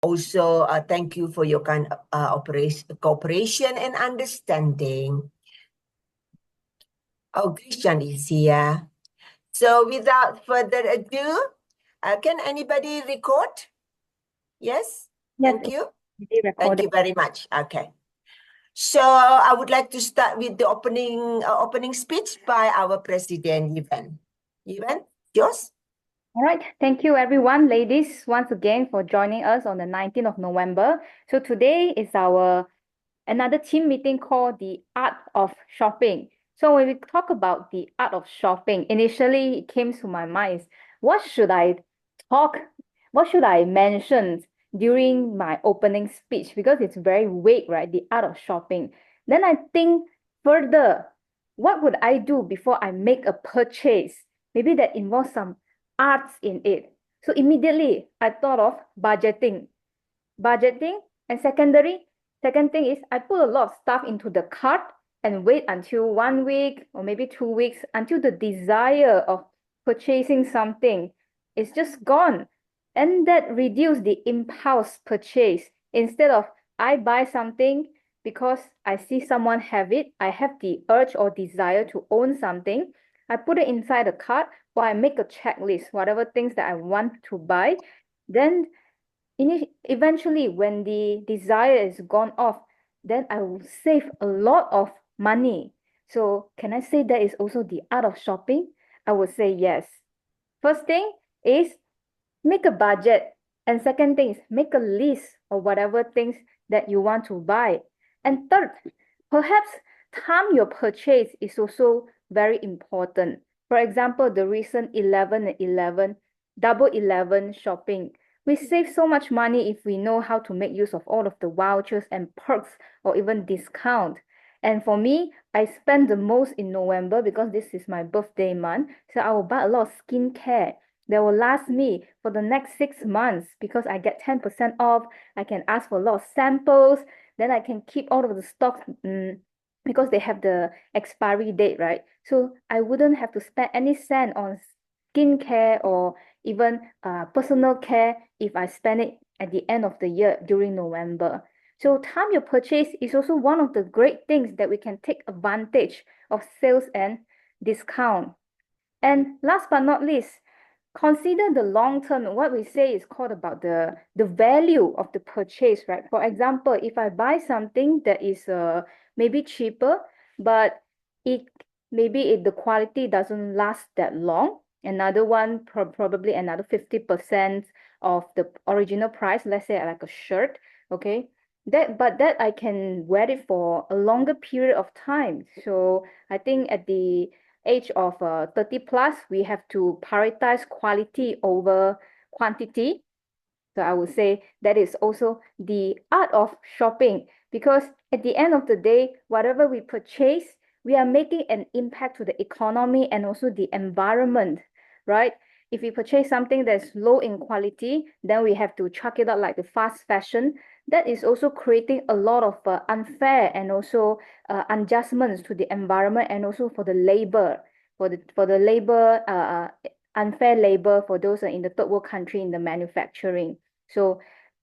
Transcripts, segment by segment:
Also, thank you for your kind cooperation and understanding. Oh, Christian is here. So without further ado, can anybody record? Yes? Yes, Thank you. it's Thank recorded. you very much. Okay. So I would like to start with the opening speech by our president, Ivan. Ivan, yours? All right. Thank you, everyone, ladies, once again for joining us on the 19th of November. So today is our another team meeting called the Art of Shopping. So when we talk about the art of shopping, initially it came to my mind is what should I talk, what should I mention during my opening speech? Because it's very vague, right? The art of shopping. Then I think further, what would I do before I make a purchase? Maybe that involves some arts in it. So immediately I thought of budgeting. Budgeting and second thing is I put a lot of stuff into the cart and wait until 1 week or maybe 2 weeks until the desire of purchasing something is just gone. And that reduce the impulse purchase. Instead of I buy something because I see someone have it, I have the urge or desire to own something. I put it inside the cart or I make a checklist, whatever things that I want to buy. Then eventually, when the desire is gone off, then I will save a lot of money. So can I say that is also the art of shopping? I would say yes. First thing is make a budget. And second thing is make a list of whatever things that you want to buy. And third, perhaps time your purchase is also very important. For example, the recent 11 and 11, double 11 shopping. We save so much money if we know how to make use of all of the vouchers and perks or even discount. And for me, I spend the most in November because this is my birthday month. So I will buy a lot of skincare that will last me for the next 6 months because I get 10% off. I can ask for a lot of samples. Then I can keep all of the stocks because they have the expiry date, right? So I wouldn't have to spend any cent on skincare or even personal care if I spend it at the end of the year during November. So time your purchase is also one of the great things that we can take advantage of sales and discount. And last but not least, consider the long term. What we say is called about the value of the purchase, right? For example, if I buy something that is maybe cheaper, but it the quality doesn't last that long. Another one, probably another 50% of the original price, let's say like a shirt, okay? That I can wear it for a longer period of time. So I think at the age of 30 plus, we have to prioritize quality over quantity. So I would say that is also the art of shopping because at the end of the day, whatever we purchase, we are making an impact to the economy and also the environment, right? If we purchase something that's low in quality, then we have to chuck it out like the fast fashion. That is also creating a lot of unfair and also adjustments to the environment and also for the labor, for the labor unfair labor for those in the third world country in the manufacturing. So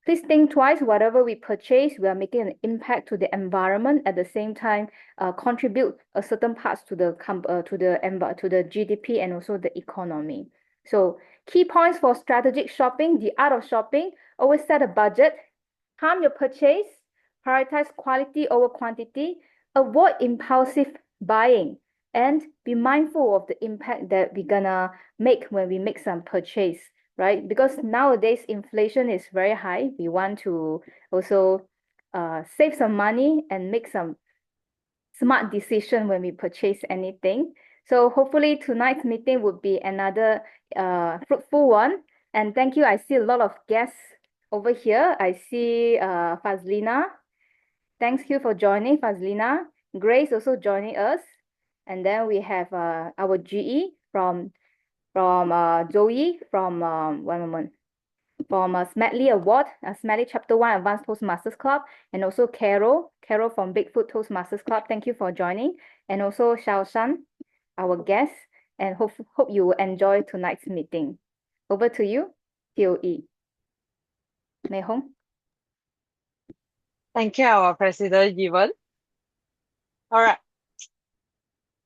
please think twice. Whatever we purchase, we are making an impact to the environment. At the same time, contribute a certain parts to the GDP and also the economy. So key points for strategic shopping: the art of shopping. Always set a budget. Time your purchase. Prioritize quality over quantity. Avoid impulsive buying and be mindful of the impact that we're gonna make when we make some purchase, right? Because nowadays inflation is very high. We want to also save some money and make some smart decision when we purchase anything. So hopefully tonight's meeting would be another fruitful one. And thank you. I see a lot of guests over here. I see Fazlina. Thanks you for joining, Fazlina. Grace also joining us. And then we have our GE from Zoe from one moment from Smedley Award, Smedley Chapter 1 Advanced Toastmasters Club, and also Carol from Bigfoot Toastmasters Club. Thank you for joining. And also Xiao Shan, our guest, and hope you will enjoy tonight's meeting. Over to you, TOE. Mei Hong. Thank you, our President Given. All right.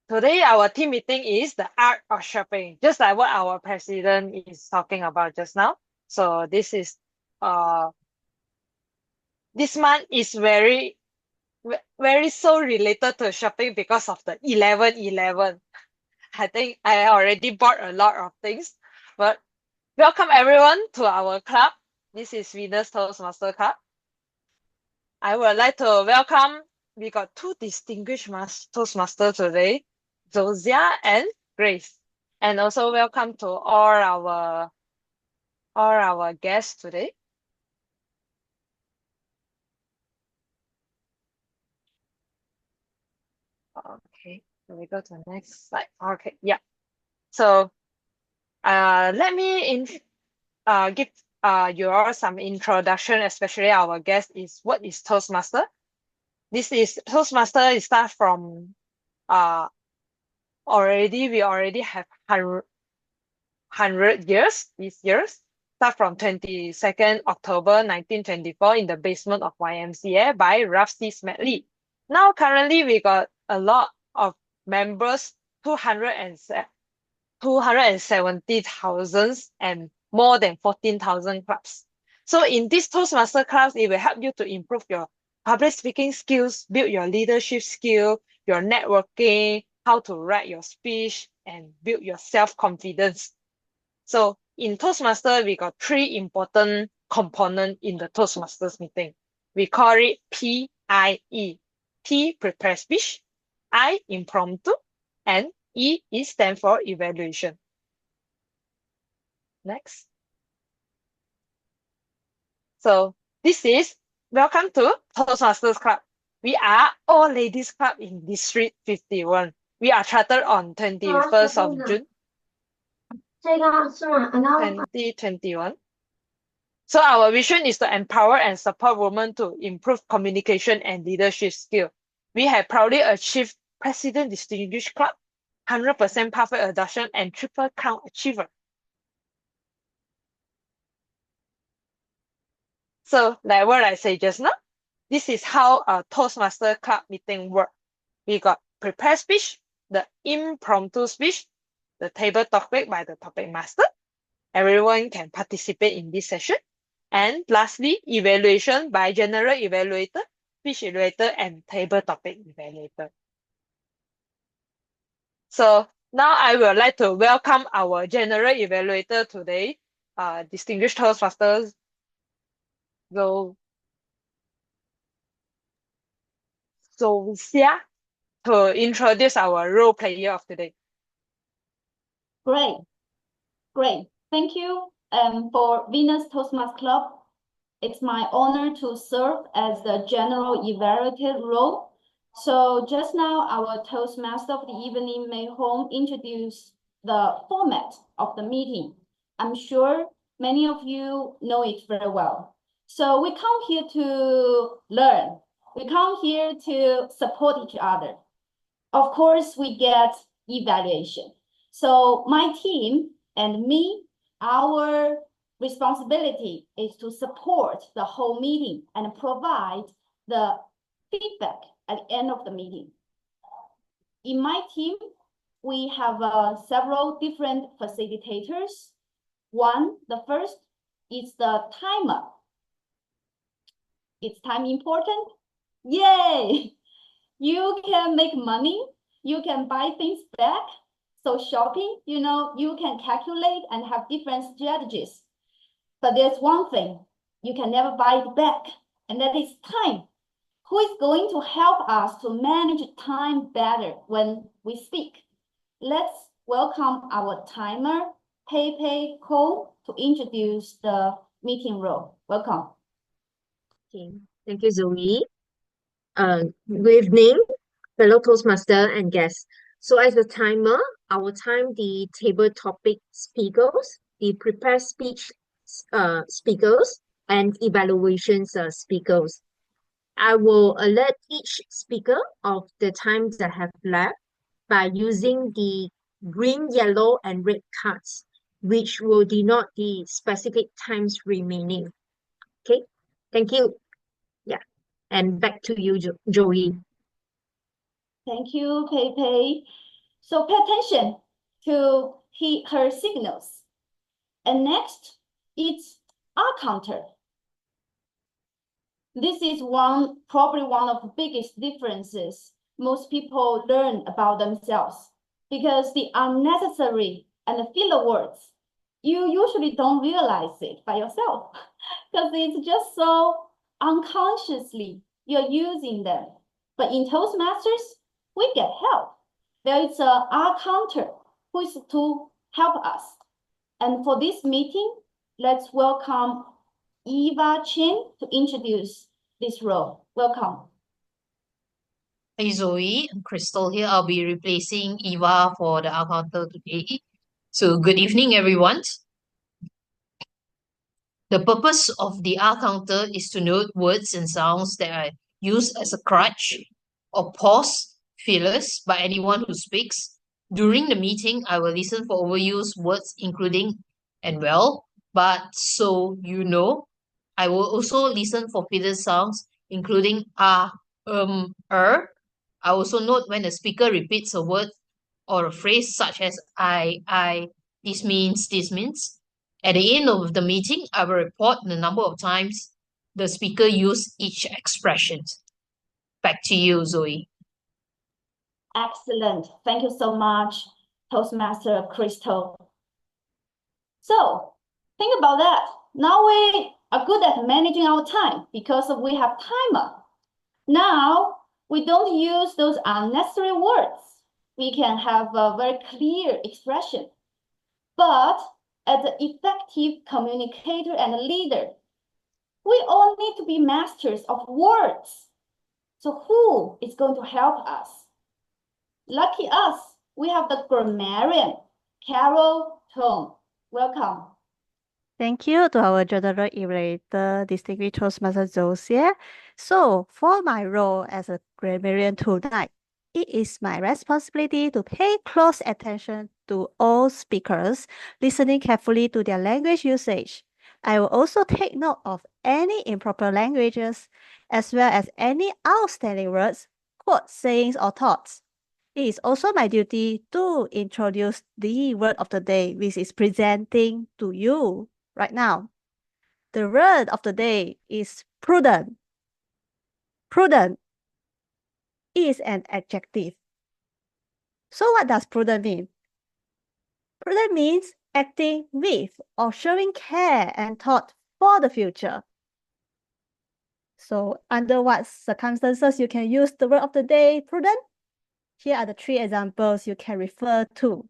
Today, our team meeting is the art of shopping, just like what our president is talking about just now. So this month is very so related to shopping because of the 11/11. I think I already bought a lot of things, but welcome everyone to our club. This is Venus Toastmaster Club. I would like to welcome, we got two distinguished Toastmasters today, Josiah and Grace. And also welcome to all our guests today. Okay, so we go to the next slide. Okay, yeah. So let me give you all some introduction, especially our guest is what is Toastmaster. This is Toastmaster. It starts from we already have 100 years these years. Start from 22nd October 1924 in the basement of YMCA by Ralph C. Smedley. Now currently we got a lot of members, 270,000 and more than 14,000 clubs. So in this Toastmaster class, it will help you to improve your public speaking skills, build your leadership skill, your networking, how to write your speech, and build your self-confidence. So in Toastmaster, we got three important components in the Toastmasters meeting. We call it PIE. P, prepare speech, I, impromptu, and E is stand for evaluation. Next. So this is welcome to Toastmasters Club. We are all ladies club in District 51. We are chartered on 21st of June 2021. So our vision is to empower and support women to improve communication and leadership skill. We have proudly achieved President Distinguished Club, 100% perfect adoption, and Triple Crown Achiever. So like what I said just now, this is how a Toastmaster Club meeting works. We got prepared speech, the impromptu speech, the table topic by the topic master. Everyone can participate in this session. And lastly, evaluation by general evaluator, speech evaluator, and table topic evaluator. So now I would like to welcome our general evaluator today, distinguished Toastmasters, Zosia, to introduce our role player of today. Great. Thank you for Venus Toastmasters Club. It's my honor to serve as the general evaluator role. So just now, our Toastmaster of the evening, Mei Hong, introduced the format of the meeting. I'm sure many of you know it very well. So we come here to learn. We come here to support each other. Of course, we get evaluation. So my team and me, our responsibility is to support the whole meeting and provide the feedback at the end of the meeting. In my team, we have several different facilitators. The first is the timer. Is time important? Yay! You can make money, you can buy things back. So shopping, you can calculate and have different strategies. But there's one thing, you can never buy it back, and that is time. Who is going to help us to manage time better when we speak? Let's welcome our timer, Pei Ko, to introduce the meeting role. Welcome. Okay, thank you, Zoe. Good evening, fellow Toastmaster and guests. So as a timer, I will time the table topic speakers, the prepared speech speakers, and evaluations speakers. I will alert each speaker of the times that have left by using the green, yellow, and red cards, which will denote the specific times remaining. Okay, thank you. Yeah. And back to you, Joey. Thank you, Pei Pei. So pay attention to her signals. And next, it's R counter. This is probably one of the biggest differences most people learn about themselves, because the unnecessary and the filler words, you usually don't realize it by yourself because it's just so unconsciously you're using them. But in Toastmasters, we get help. There is a R counter who is to help us. And for this meeting, let's welcome Eva Chin to introduce this role. Welcome. Hey Zoe, I'm Crystal here. I'll be replacing Eva for the counter today. So good evening, everyone. The purpose of the counter is to note words and sounds that are used as a crutch or pause fillers by anyone who speaks. During the meeting, I will listen for overused words including and well, but, so, you know. I will also listen for filler sounds including I also note when the speaker repeats a word or a phrase such as this means. At the end of the meeting, I will report the number of times the speaker used each expression. Back to you, Zoe. Excellent. Thank you so much, Toastmaster Crystal. So think about that. Now we are good at managing our time because we have timer. Now we don't use those unnecessary words. We can have a very clear expression. But as an effective communicator and leader, we all need to be masters of words. So who is going to help us? Lucky us, we have the grammarian, Carol Tong. Welcome. Thank you to our General Evaluator, Distinguished Toastmaster Zosia. So, for my role as a grammarian tonight, it is my responsibility to pay close attention to all speakers, listening carefully to their language usage. I will also take note of any improper languages, as well as any outstanding words, quotes, sayings, or thoughts. It is also my duty to introduce the word of the day, which is presenting to you right now. The word of the day is prudent. Prudent is an adjective. So what does prudent mean? Prudent means acting with or showing care and thought for the future. So under what circumstances you can use the word of the day prudent? Here are the 3 examples you can refer to.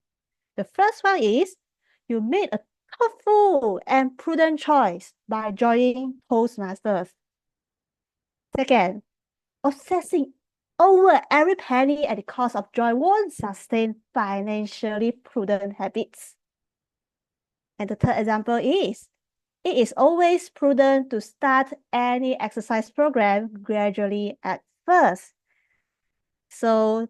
The first one is you made a thoughtful and prudent choice by joining Toastmasters. Second, obsessing over every penny at the cost of joy won't sustain financially prudent habits. And the third example is, it is always prudent to start any exercise program gradually at first. So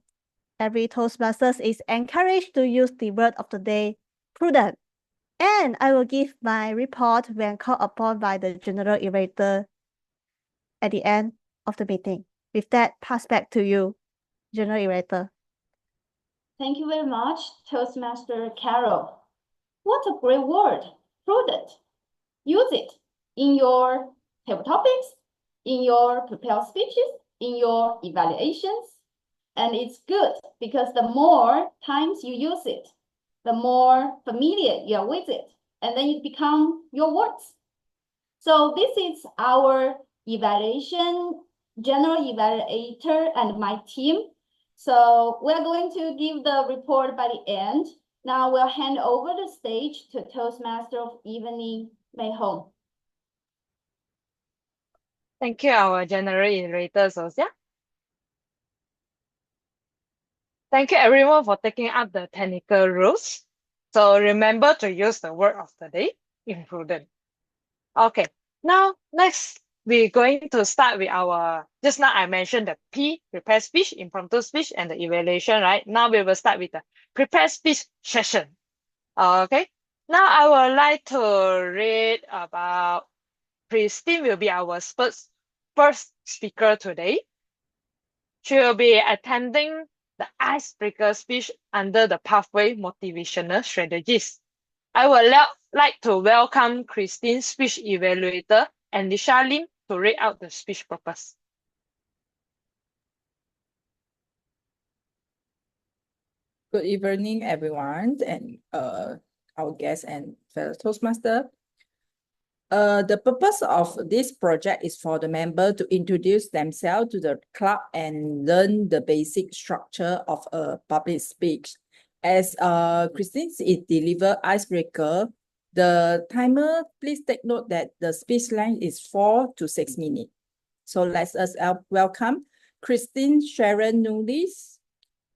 every Toastmasters is encouraged to use the word of the day, prudent. And I will give my report when called upon by the General Evaluator at the end of the meeting. With that, pass back to you, General Evaluator. Thank you very much, Toastmaster Carol. What a great word, prudent. Use it in your table topics, in your prepared speeches, in your evaluations. And it's good because the more times you use it, the more familiar you are with it, and then it becomes your words. So this is our evaluation, general evaluator and my team. So we're going to give the report by the end. Now we'll hand over the stage to Toastmaster of Evening, Mei Hong. Thank you, our General Evaluator, Zosia. Thank you, everyone, for taking up the technical rules. So remember to use the word of the day, imprudent. Okay, now next, we're going to start with our, just now I mentioned the P, prepared speech, impromptu speech, and the evaluation, right? Now we will start with the prepared speech session. Okay, now I would like to read about Christine will be our first first speaker today. She will be attending the icebreaker speech under the pathway motivational strategies. I would like to welcome Christine, speech evaluator, and Lisha Lim to read out the speech purpose. Good evening, everyone, and our guests and fellow Toastmaster. The purpose of this project is for the member to introduce themselves to the club and learn the basic structure of a public speech. As Christine is deliver icebreaker, the timer, please take note that the speech length is 4 to 6 minutes. So let's welcome Christine Sharon Nulis.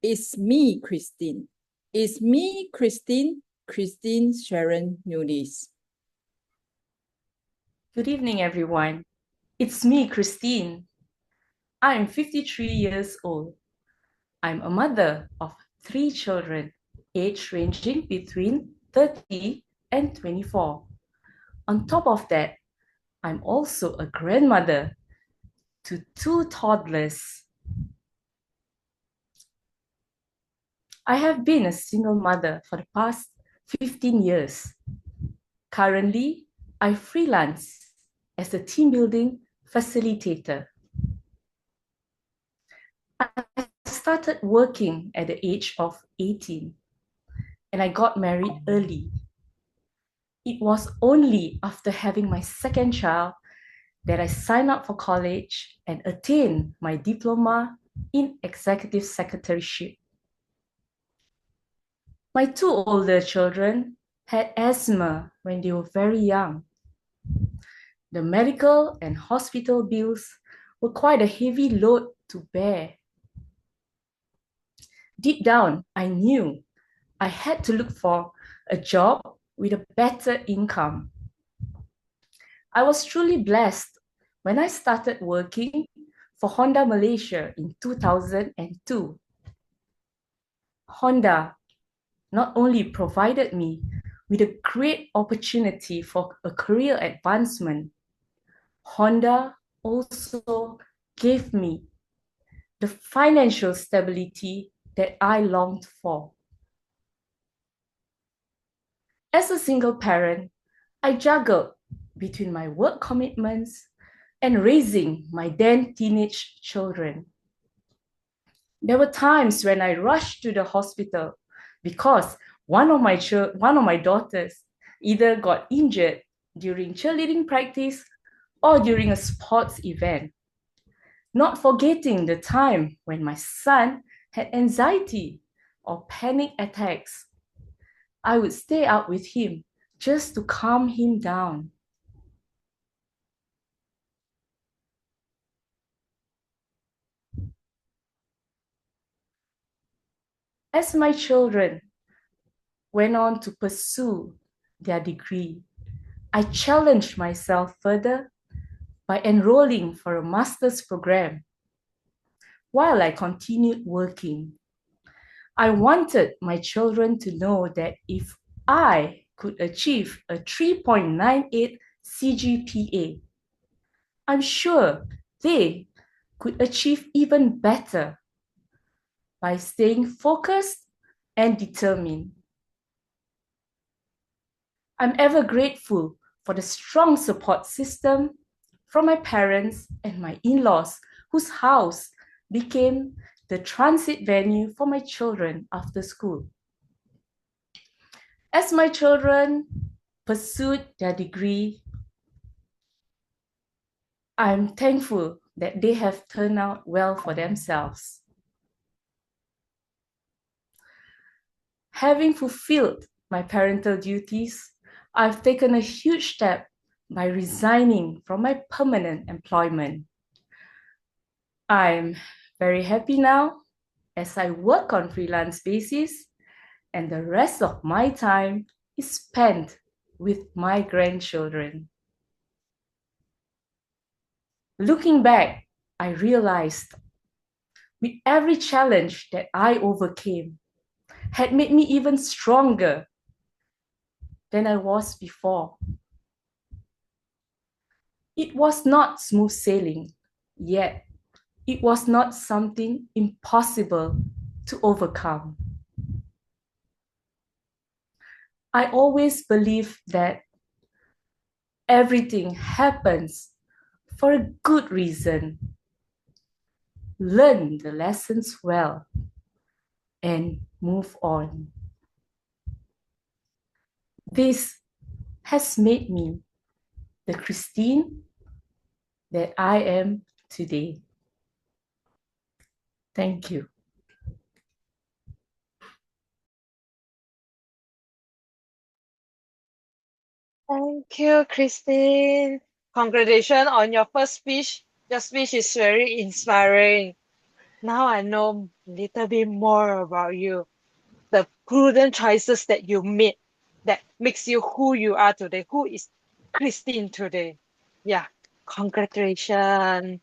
It's me, Christine. It's me, Christine. Christine Sharon Nulis. Good evening, everyone. It's me, Christine. I'm 53 years old. I'm a mother of 3 children, age ranging between 30 and 24. On top of that, I'm also a grandmother to 2 toddlers. I have been a single mother for the past 15 years. Currently, I freelance as a team building facilitator. I started working at the age of 18 and I got married early. It was only after having my second child that I signed up for college and attained my diploma in executive secretaryship. My 2 older children had asthma when they were very young. The medical and hospital bills were quite a heavy load to bear. Deep down, I knew I had to look for a job with a better income. I was truly blessed when I started working for Honda Malaysia in 2002. Honda not only provided me with a great opportunity for a career advancement, Honda also gave me the financial stability that I longed for. As a single parent, I juggled between my work commitments and raising my then teenage children. There were times when I rushed to the hospital because one of my daughters either got injured during cheerleading practice or during a sports event. Not forgetting the time when my son had anxiety or panic attacks. I would stay out with him just to calm him down. As my children went on to pursue their degree, I challenged myself further by enrolling for a master's program. While I continued working, I wanted my children to know that if I could achieve a 3.98 CGPA, I'm sure they could achieve even better by staying focused and determined. I'm ever grateful for the strong support system from my parents and my in-laws, whose house became the transit venue for my children after school. As my children pursued their degree, I'm thankful that they have turned out well for themselves. Having fulfilled my parental duties, I've taken a huge step by resigning from my permanent employment. I'm very happy now as I work on freelance basis and the rest of my time is spent with my grandchildren. Looking back, I realized with every challenge that I overcame had made me even stronger than I was before. It was not smooth sailing, Yet, it was not something impossible to overcome. I always believe that everything happens for a good reason. Learn the lessons well and move on. This has made me the Christine that I am today. Thank you. Thank you, Christine. Congratulations on your first speech. Your speech is very inspiring. Now I know a little bit more about you. The prudent choices that you made that makes you who you are today. Who is Christine today? Yeah, congratulations.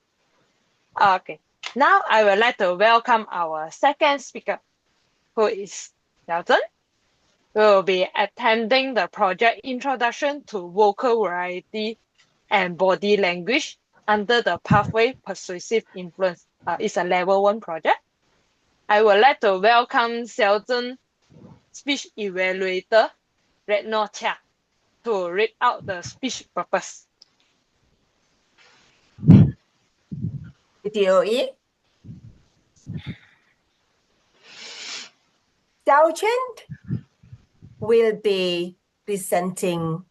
Okay, now I would like to welcome our second speaker, who is Dalton. We will be attending the project Introduction to Vocal Variety and Body Language under the Pathway Persuasive Influence. It's a level 1 project. I would like to welcome Selton Speech Evaluator Redno Chia to read out the speech purpose. DOE. Xiao Chen will be presenting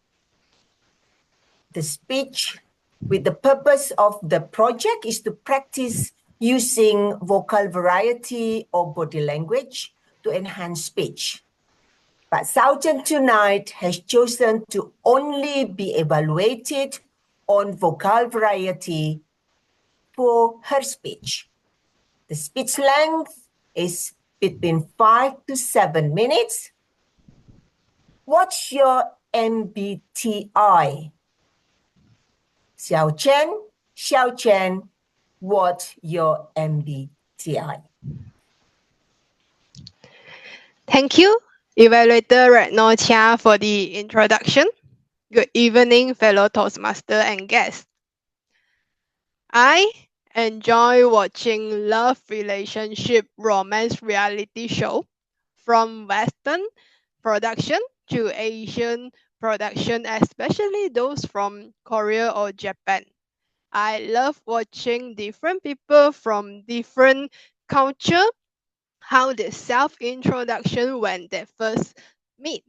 the speech with the purpose of the project is to practice using vocal variety or body language to enhance speech. But Xiao Chen tonight has chosen to only be evaluated on vocal variety for her speech. The speech length is between 5 to 7 minutes. What's your MBTI? Xiao Chen, what's your MBTI? Thank you, Evaluator Redno Chia, for the introduction. Good evening, fellow Toastmaster and guests. I enjoy watching love relationship romance reality show from Western production to Asian production, especially those from Korea or Japan. I love watching different people from different culture, how the self-introduction when they first meet.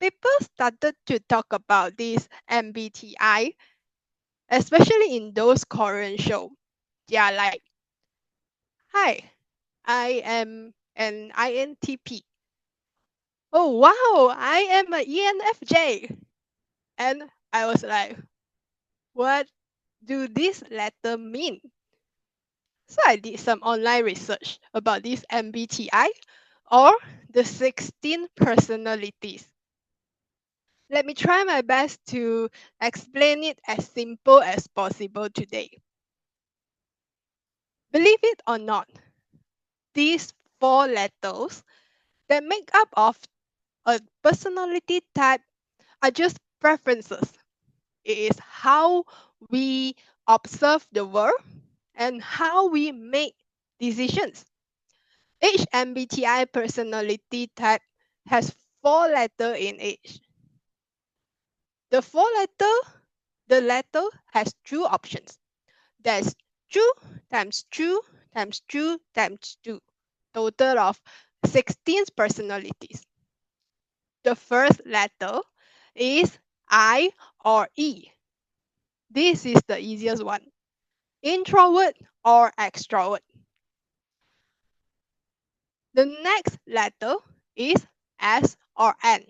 People started to talk about this MBTI, especially in those Korean shows. They are like, hi, I am an INTP. Oh wow, I am an ENFJ. And I was like, what do this letter mean? So I did some online research about this MBTI or the 16 personalities. Let me try my best to explain it as simple as possible today. Believe it or not, these 4 letters that make up of a personality type are just preferences. It is how we observe the world and how we make decisions. Each MBTI personality type has 4 letters in each. The letter has 2 options. There's 2 times 2 times 2 times 2, total of 16 personalities. The first letter is I or E. This is the easiest one. Introvert or extrovert. The next letter is S or N,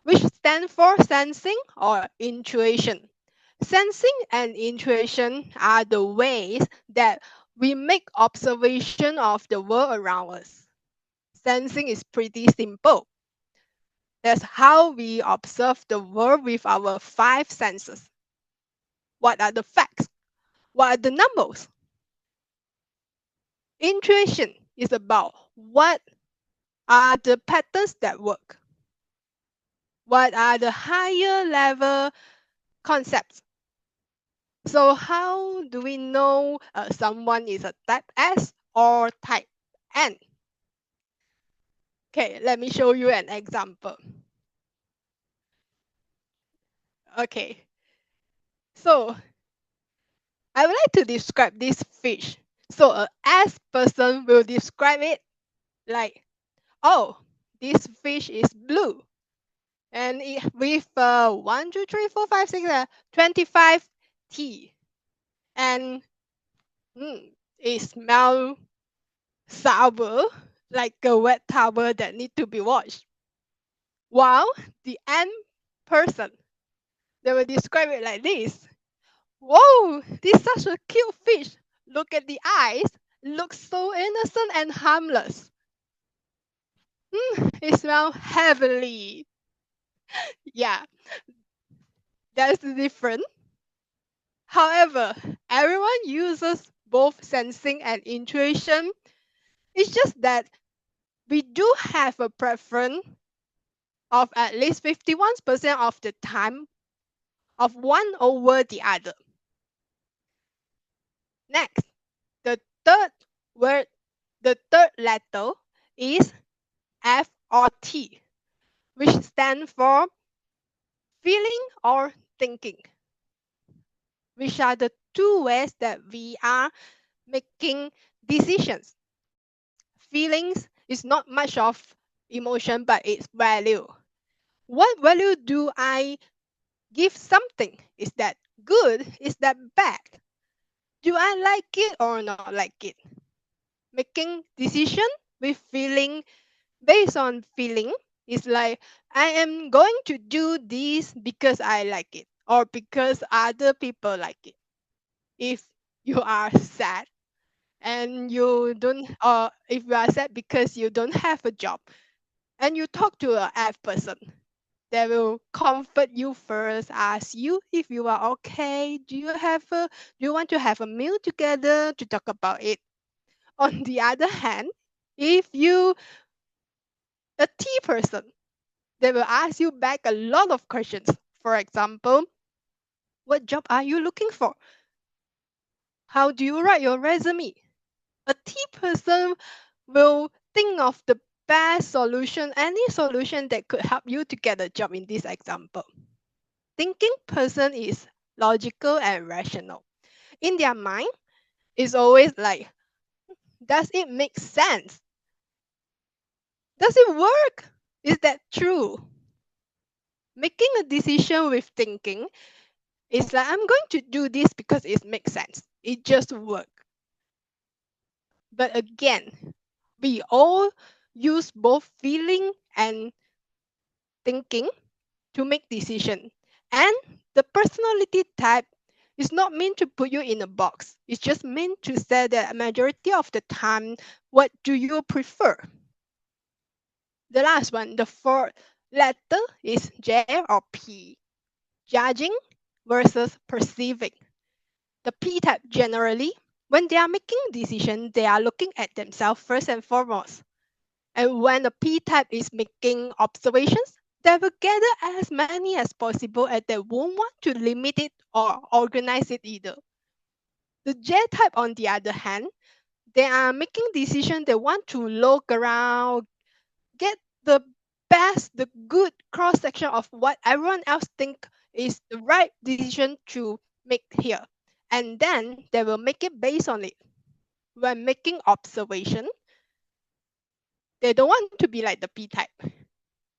which stands for sensing or intuition. Sensing and intuition are the ways that we make observation of the world around us. Sensing is pretty simple. That's how we observe the world with our 5 senses. What are the facts? What are the numbers? Intuition is about what are the patterns that work. What are the higher level concepts? So how do we know someone is a type S or type N? Okay, let me show you an example. Okay, so I would like to describe this fish. So a S person will describe it like, oh, this fish is blue. And with 1, 2, 3, 4, 5, 6, 25 T. And it smells sour, like a wet towel that need to be washed. While the N person, they will describe it like this. Whoa, this is such a cute fish. Look at the eyes. Looks so innocent and harmless. It smells heavenly. Yeah, that's different. However, everyone uses both sensing and intuition. It's just that we do have a preference of at least 51% of the time of one over the other. Next, the third word, the third letter is F or T, which stands for feeling or thinking, which are the two ways that we are making decisions. Feelings is not much of emotion, but it's value. What value do I give something? Is that good? Is that bad? Do I like it or not like it? Making decision with feeling based on feeling is like I am going to do this because I like it or because other people like it. If you are sad and you don't if you are sad because you don't have a job and you talk to a F person, they will comfort you first, ask you if you are okay. Do you want to have a meal together to talk about it? On the other hand, if you a T person, they will ask you back a lot of questions. For example, what job are you looking for? How do you write your resume? A T person will think of the best solution, any solution that could help you to get a job in this example. Thinking person is logical and rational. In their mind, it's always like, does it make sense? Does it work? Is that true? Making a decision with thinking is like, I'm going to do this because it makes sense. It just works. But again, we all use both feeling and thinking to make decision. And the personality type is not meant to put you in a box. It's just meant to say that a majority of the time, what do you prefer? The last one, the fourth letter is J or P. Judging versus perceiving. The P type generally, when they are making decisions, they are looking at themselves first and foremost. And when the P type is making observations, they will gather as many as possible and they won't want to limit it or organize it either. The J type, on the other hand, they are making decisions, they want to look around, get the best, the good cross section of what everyone else think is the right decision to make here. And then they will make it based on it. When making observation, they don't want to be like the P type.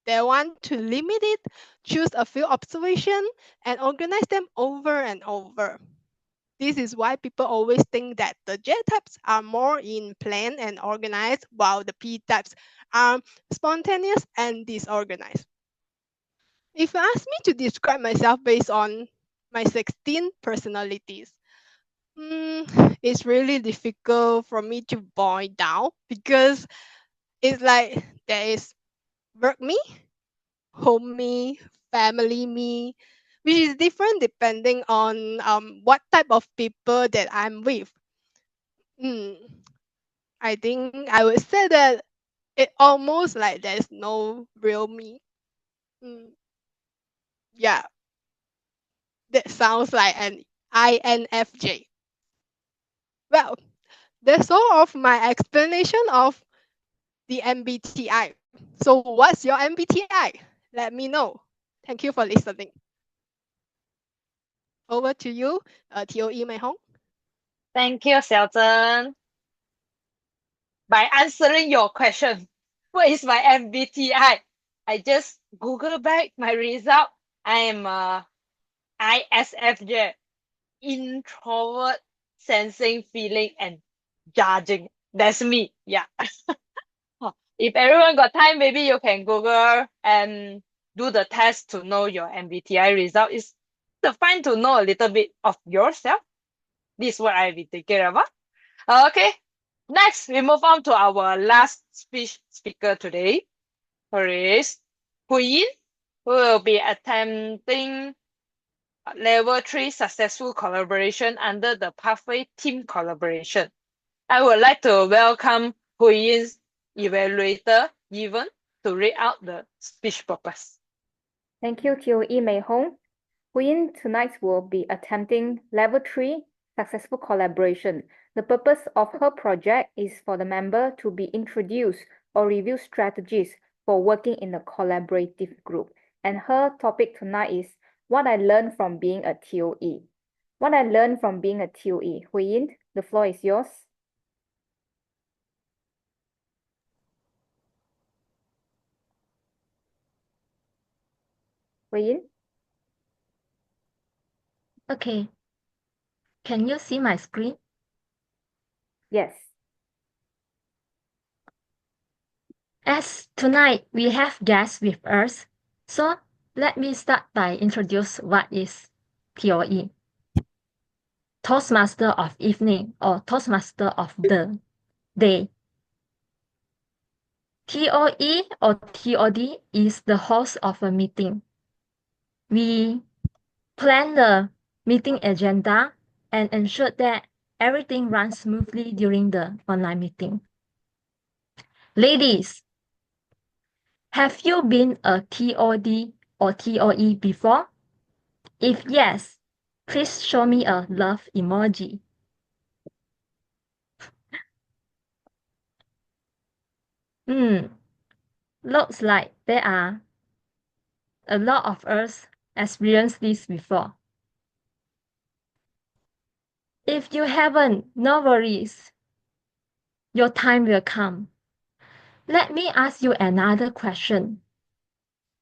They want to limit it, choose a few observations, and organize them over and over. This is why people always think that the J types are more in plan and organized, while the P types are spontaneous and disorganized. If you ask me to describe myself based on my 16 personalities, it's really difficult for me to boil down because it's like there is work me, home me, family me, which is different depending on what type of people that I'm with. I think I would say that it almost like there's no real me. Yeah, that sounds like an INFJ. Well, that's all of my explanation of the MBTI. So what's your MBTI? Let me know. Thank you for listening. Over to you, TOE Mei Hong. Thank you, Xiaozhen. By answering your question, what is my MBTI? I just Google back my result. I am ISFJ, introvert, sensing, feeling, and judging. That's me. Yeah. If everyone got time, maybe you can Google and do the test to know your MBTI result. It's fun to know a little bit of yourself. This is what I'll be thinking about. Okay. Next, we move on to our last speaker today, who is Hui, who will be attempting level 3 successful collaboration under the pathway team collaboration. I would like to welcome Huiyin's evaluator, Yvonne, to read out the speech purpose. Thank you, TOE Mei Hong. Huyin tonight will be attempting level 3 successful collaboration. The purpose of her project is for the member to be introduced or review strategies for working in a collaborative group. And her topic tonight is what I learned from being a TOE. What I learned from being a TOE. Huyin, the floor is yours. Huyin? Okay. Can you see my screen? Yes. As tonight we have guests with us, so let me start by introduce what is TOE. Toastmaster of evening or Toastmaster of the day. TOE or TOD is the host of a meeting. We plan the meeting agenda and ensure that everything runs smoothly during the online meeting. Ladies, have you been a TOD or TOE before? If yes, please show me a love emoji. Looks like there are a lot of us experienced this before. If you haven't, no worries. Your time will come. Let me ask you another question.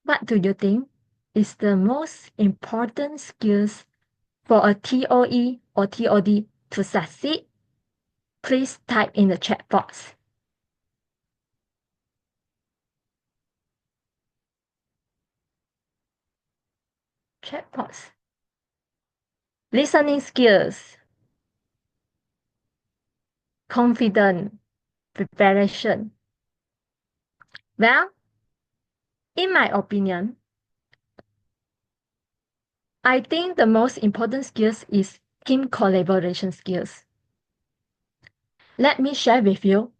What do you think is the most important skills for a TOE or TOD to succeed? Please type in the chat box. Chat box. Listening skills. Confident. Preparation. Well, in my opinion, I think the most important skills is team collaboration skills. Let me share with you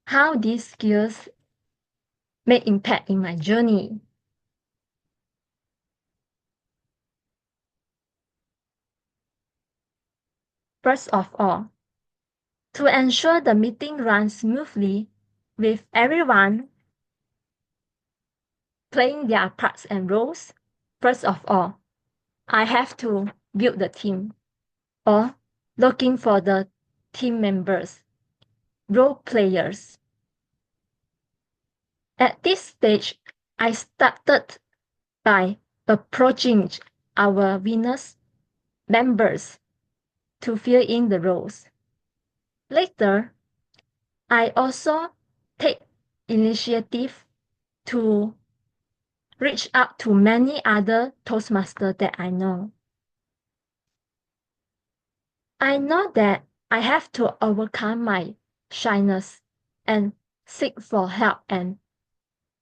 how these skills make impact in my journey. First of all, to ensure the meeting runs smoothly with everyone playing their parts and roles, first of all, I have to build the team or looking for the team members, role players. At this stage, I started by approaching our winners members to fill in the roles. Later, I also take initiative to reach out to many other Toastmasters that I know. I know that I have to overcome my shyness and seek for help and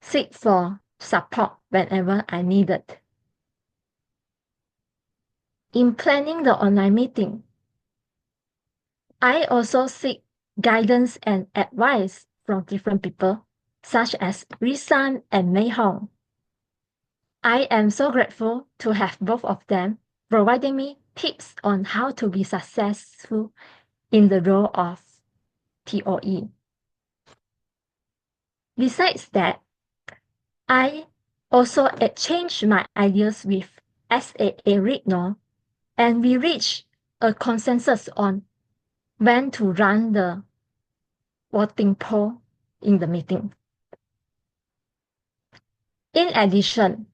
seek for support whenever I need it. In planning the online meeting, I also seek guidance and advice from different people, such as Risan and Mei Hong. I am so grateful to have both of them providing me tips on how to be successful in the role of TOE. Besides that, I also exchanged my ideas with SAA Rigno, and we reached a consensus on when to run the voting poll in the meeting. In addition,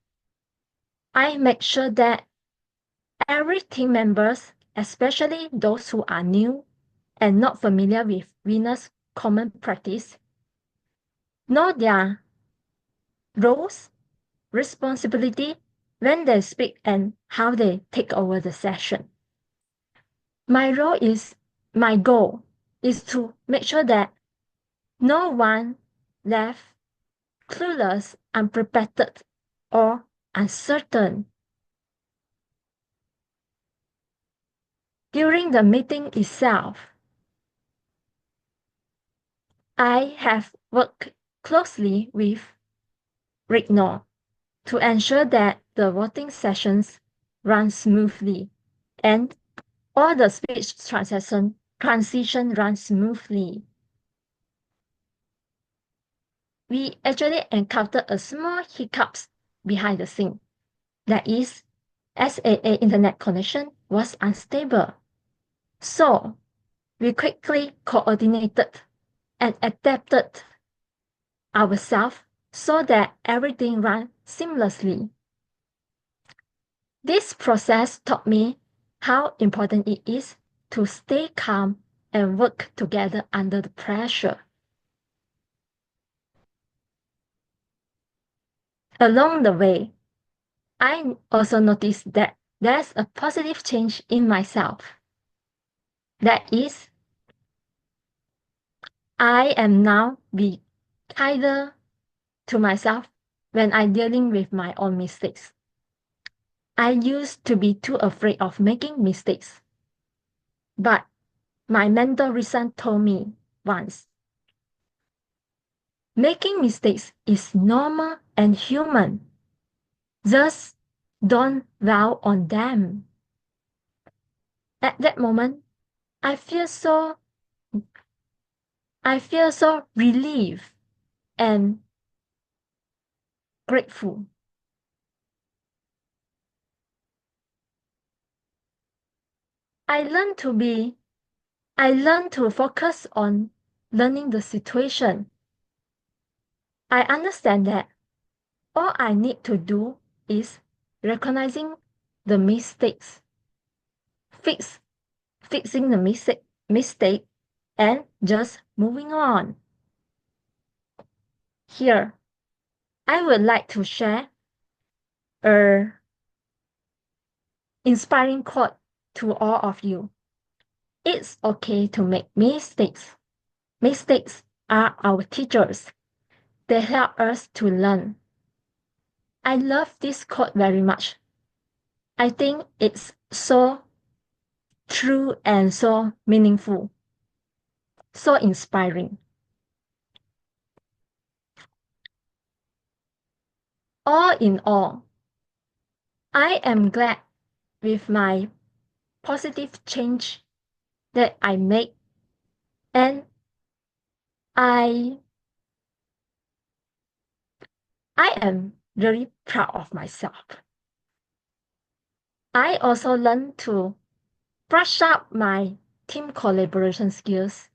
I make sure that every team members, especially those who are new and not familiar with Venus common practice, know their roles, responsibility when they speak and how they take over the session. My goal is to make sure that no one left clueless, unprepared, or uncertain. During the meeting itself, I have worked closely with Rigno to ensure that the voting sessions run smoothly and all the speech transition runs smoothly. We actually encountered a small hiccups behind the scene. That is, SAA internet connection was unstable. So we quickly coordinated and adapted ourselves so that everything ran seamlessly. This process taught me how important it is to stay calm and work together under the pressure. Along the way, I also noticed that there's a positive change in myself. That is, I am now be kinder to myself when I'm dealing with my own mistakes. I used to be too afraid of making mistakes. But my mentor recently told me once, making mistakes is normal and human. Just don't dwell on them. At that moment, I feel so relieved and grateful. I learned to focus on learning the situation. I understand that all I need to do is recognizing the mistakes, fixing the mistake, and just moving on. Here, I would like to share an inspiring quote to all of you. It's okay to make mistakes. Mistakes are our teachers. They help us to learn. I love this quote very much. I think it's so true and so meaningful, so inspiring. All in all, I am glad with my positive change that I made, and I am very proud of myself. I also learned to brush up my team collaboration skills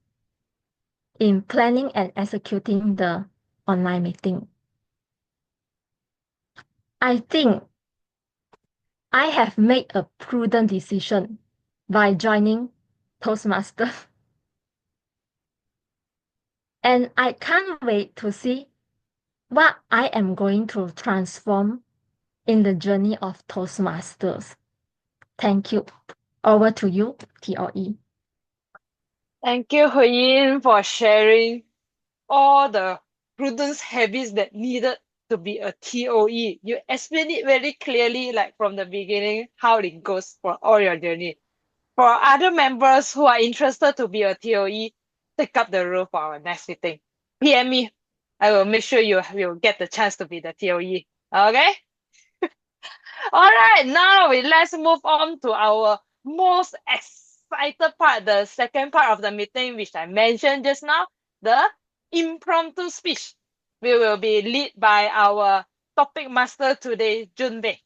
in planning and executing the online meeting. I think I have made a prudent decision by joining Toastmasters. And I can't wait to see what I am going to transform in the journey of Toastmasters. Thank you. Over to you, TOE. Thank you, Hui for sharing all the prudence habits that needed to be a TOE. You explained it very clearly, like from the beginning, how it goes for all your journey. For other members who are interested to be a TOE, take up the role for our next meeting. PM me. I will make sure you will get the chance to be the TOE. Okay? All right, now let's move on to our most excited part, the second part of the meeting, which I mentioned just now, the impromptu speech. We will be led by our topic master today, Junbei.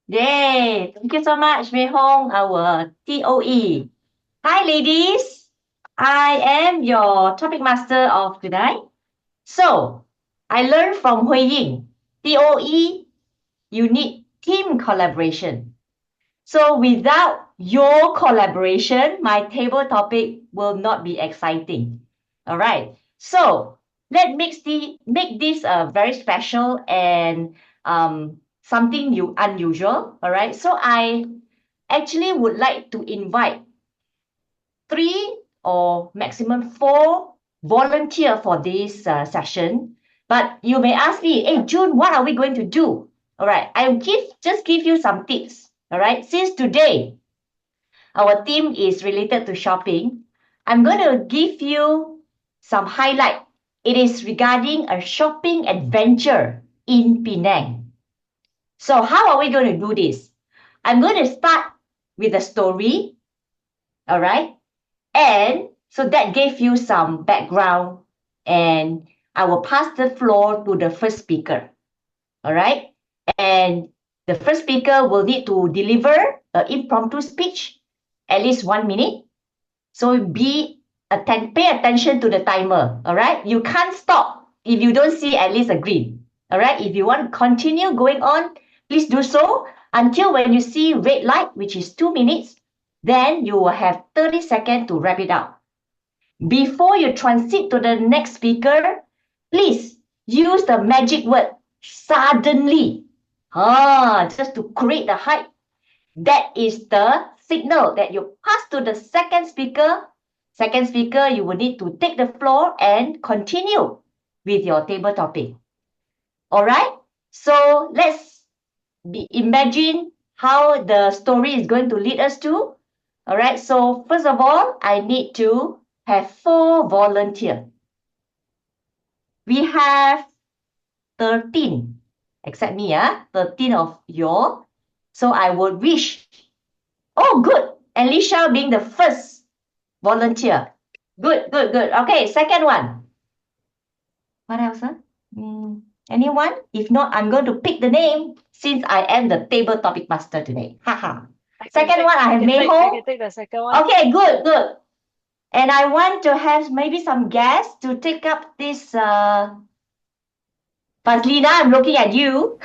Yay! Thank you so much, Mei Hong, our TOE. Hi, ladies. I am your topic master of tonight. So, I learned from Hui Ying. TOE, you need team collaboration. So, without your collaboration, my table topic will not be exciting. All right. So, let's make this very special and something unusual. All right. So, I actually would like to invite 3 or maximum 4 volunteer for this session. But you may ask me, hey, June, what are we going to do? All right, I'll just give you some tips. All right, since today our theme is related to shopping, I'm going to give you some highlight. It is regarding a shopping adventure in Penang. So how are we going to do this? I'm going to start with a story. All right. And so that gave you some background, and I will pass the floor to the first speaker. All right. And the first speaker will need to deliver an impromptu speech, at least 1 minute. So pay attention to the timer. All right. You can't stop if you don't see at least a green. All right. If you want to continue going on, please do so until when you see red light, which is 2 minutes. Then you will have 30 seconds to wrap it up. Before you transit to the next speaker, please use the magic word suddenly. Just to create the hype. That is the signal that you pass to the second speaker. Second speaker, you will need to take the floor and continue with your table topic. All right? So let's imagine how the story is going to lead us to. All right, so first of all, I need to have 4 volunteers. We have 13, except me, 13 of you. So I would wish, oh, good, Alicia being the first volunteer. Good. Okay, second one. What else? Anyone? If not, I'm going to pick the name since I am the table topic master today. Haha. Second one, I have Mei Hong. I can take the second one. Okay, good. And I want to have maybe some guests to take up this. Fazlina, I'm looking at you.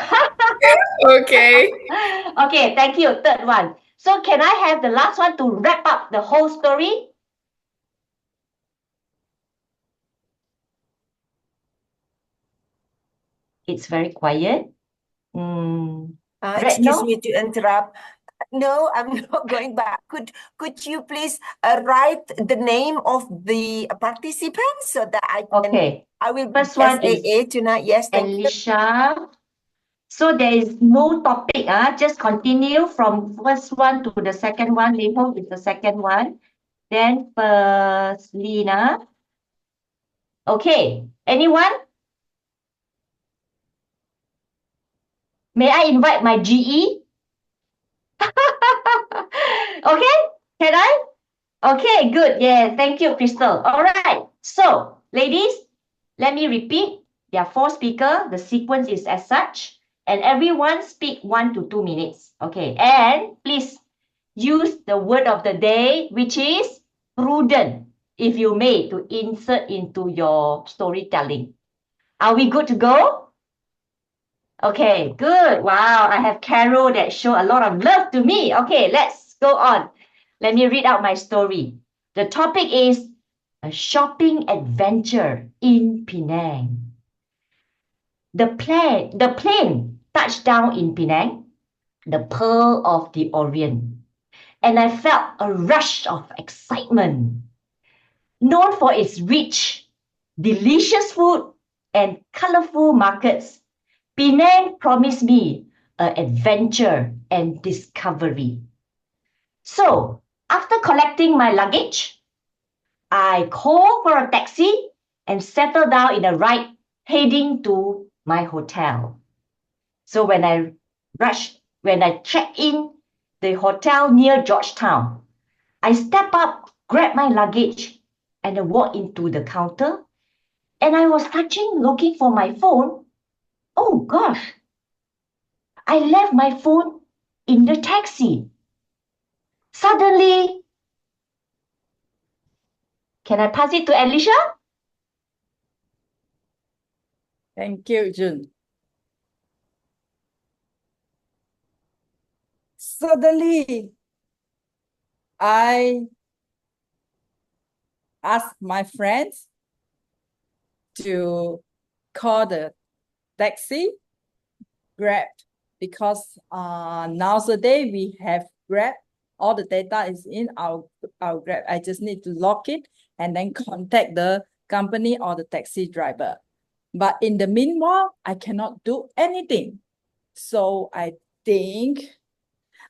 Okay. Okay, thank you. Third one. So can I have the last one to wrap up the whole story? It's very quiet. Excuse me to interrupt. No, I'm not going back. Could you please write the name of the participants so that I can? Okay. I will First one SAA tonight. Yes, thank you. Alicia. So there is no topic. Just continue from first one to the second one. Mei Hong is the second one. Then Lina. Okay. Anyone? May I invite my GE? Okay, can I? Okay, good. Yeah, thank you, Crystal. All right. So, ladies, let me repeat. There are 4 speakers. The sequence is as such. And everyone speak 1 to 2 minutes. Okay, and please use the word of the day, which is prudent, if you may, to insert into your storytelling. Are we good to go? Okay, good. Wow, I have Carol that show a lot of love to me. Okay, let's go on. Let me read out my story. The topic is a shopping adventure in Penang. The plane touched down in Penang, the pearl of the Orient, and I felt a rush of excitement. Known for its rich, delicious food and colorful markets, Penang promised me an adventure and discovery. So, after collecting my luggage, I called for a taxi and settled down in a ride heading to my hotel. So when I checked in, the hotel near Georgetown. I step up, grab my luggage, and I walk into the counter. And I was touching, looking for my phone. Oh gosh, I left my phone in the taxi. Suddenly, can I pass it to Alicia? Thank you, Jun. Suddenly, I asked my friends to call the taxi, Grab, because nowadays we have Grab. All the data is in our Grab. I just need to log it and then contact the company or the taxi driver. But in the meanwhile, I cannot do anything. So I think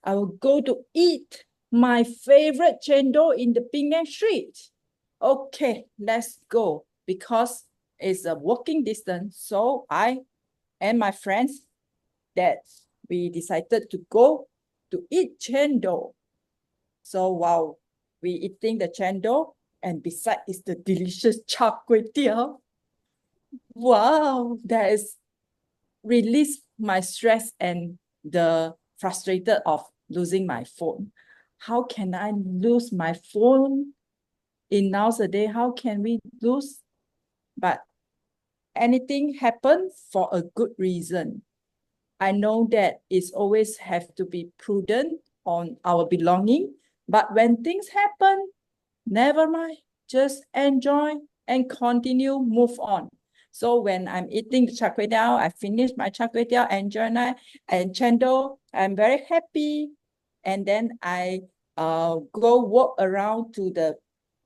I will go to eat my favorite chendol in the Penang street. Okay, let's go because it's a walking distance. So I and my friends that we decided to go to eat chendol. So while we eating the chendol, and beside is the delicious char kway teow. Wow, that is release my stress and the frustrated of losing my phone. How can I lose my phone in nowadays? How can we lose? But anything happens for a good reason. I know that it's always have to be prudent on our belonging, but when things happen, never mind, just enjoy and continue, move on. So when I'm eating the char kway teow, I finish my char kway teow, enjoy and chendol, I'm very happy. And then I go walk around to the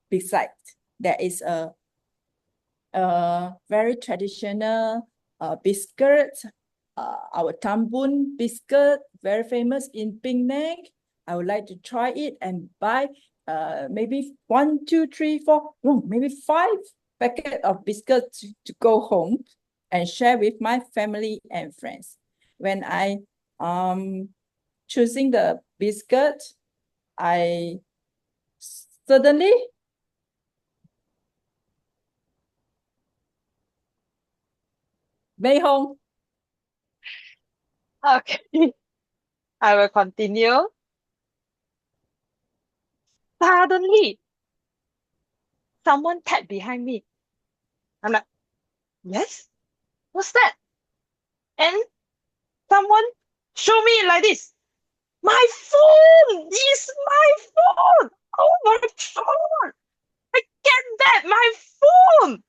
beside. There is a very traditional biscuit, our tambun biscuit, very famous in Penang. I would like to try it and buy maybe 1, 2, 3, 4, maybe 5 packets of biscuits to go home and share with my family and friends. When I choosing the biscuit, I suddenly Mei Hong. Okay, I will continue. Suddenly, someone tapped behind me. I'm like, yes? What's that? And someone show me like this. My phone! Is my phone! Oh my God! I get that! My phone!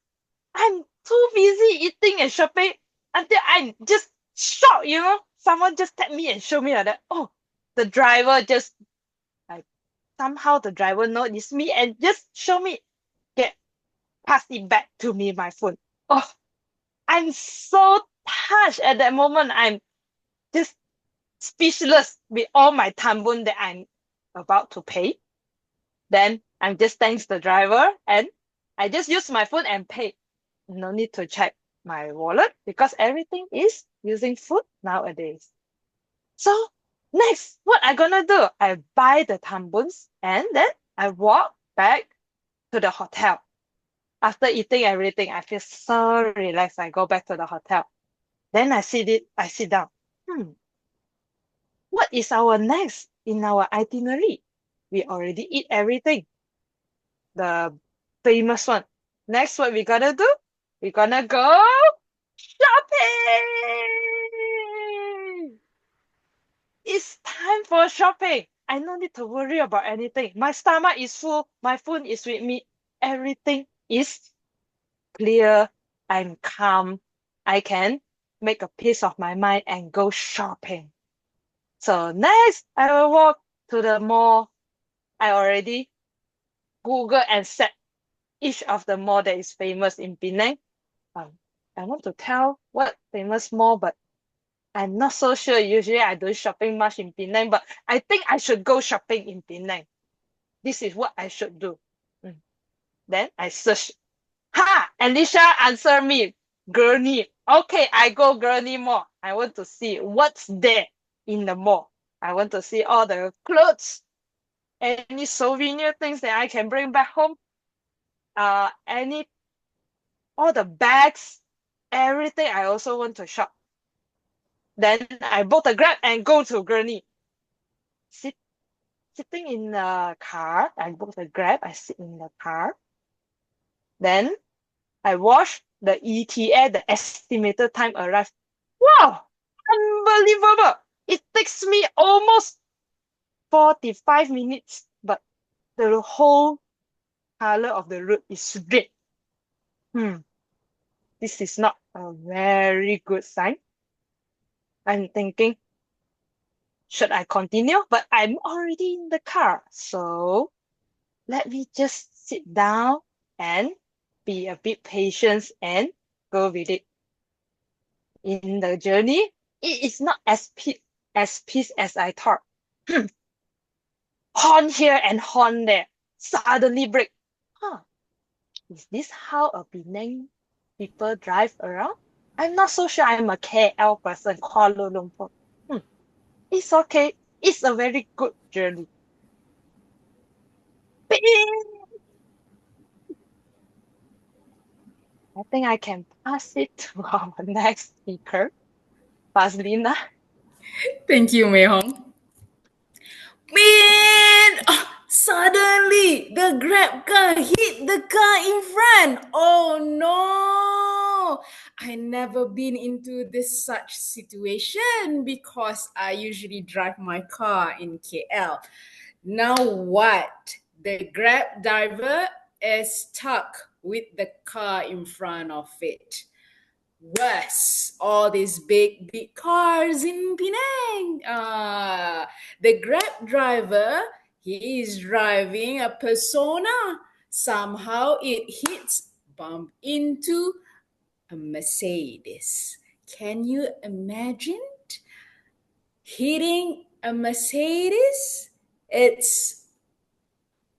I'm too busy eating and shopping until I just shocked, you know? Someone just tapped me and showed me like that. Oh, the driver just like somehow the driver noticed me and just show me, get pass it back to me, my phone. Oh, I'm so touched at that moment. I'm just speechless with all my tambun that I'm about to pay. Then I'm just thanks the driver and I just use my phone and pay. No need to check my wallet because everything is using food nowadays. So next, what I gonna do? I buy the tambuns and then I walk back to the hotel. After eating everything, I feel so relaxed. I go back to the hotel. Then I sit down. What is our next in our itinerary? We already eat everything. The famous one. Next, what we gonna do? We're gonna go shopping! It's time for shopping. I no need to worry about anything. My stomach is full. My phone is with me. Everything is clear. I'm calm. I can make a peace of my mind and go shopping. So next, I will walk to the mall. I already Google and set each of the mall that is famous in Penang. I want to tell what famous mall, but I'm not so sure. Usually I don't shopping much in Penang, but I think I should go shopping in Penang. This is what I should do. Then I search. Ha! Alicia answer me. Gurney. Okay, I go Gurney Mall. I want to see what's there in the mall. I want to see all the clothes, any souvenir things that I can bring back home. Any all the bags, everything I also want to shop. Then I book the Grab and go to Gurney. Sitting in the car, I book the Grab, I sit in the car. Then I watch the ETA, the estimated time arrives. Wow, unbelievable. It takes me almost 45 minutes, but the whole color of the road is red. This is not a very good sign. I'm thinking, should I continue? But I'm already in the car. So let me just sit down and be a bit patient and go with it. In the journey, it is not as peace as I thought. Horn here and horn there. Suddenly brake. Is this how a Penang people drive around? I'm not so sure I'm a KL person, Kuala Lumpur. It's okay. It's a very good journey. I think I can pass it to our next speaker, Faslina. Thank you, Mei Hong. Man, suddenly the Grab car hit the car in front. Oh no! I never been into this such situation because I usually drive my car in KL. Now what? The Grab driver is stuck with the car in front of it. Worse, all these big cars in Penang. The Grab driver, he is driving a Persona. Somehow it bump into a Mercedes. Can you imagine hitting a Mercedes?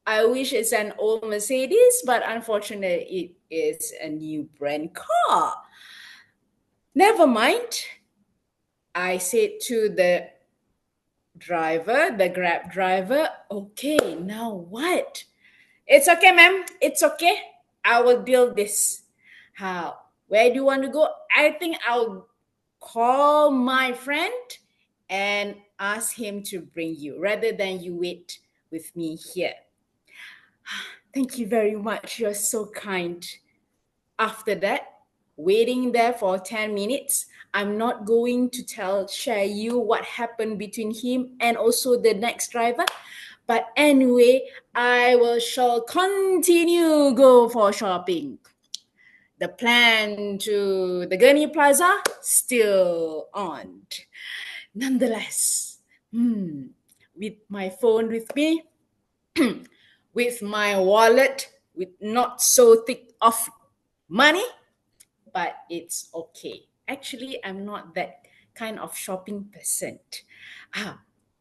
I wish it's an old Mercedes, but unfortunately it is a new brand car. Never mind. I said to the driver, the Grab driver, okay, now what? It's okay, ma'am. It's okay. I will deal this. How? Where do you want to go? I think I'll call my friend and ask him to bring you rather than you wait with me here. Thank you very much. You're so kind. After that, waiting there for 10 minutes, I'm not going to share you what happened between him and also the next driver. But anyway, shall continue go for shopping. The plan to the Gurney Plaza still on. Nonetheless, with my phone with me, with my wallet, with not so thick of money, but it's okay. Actually, I'm not that kind of shopping person.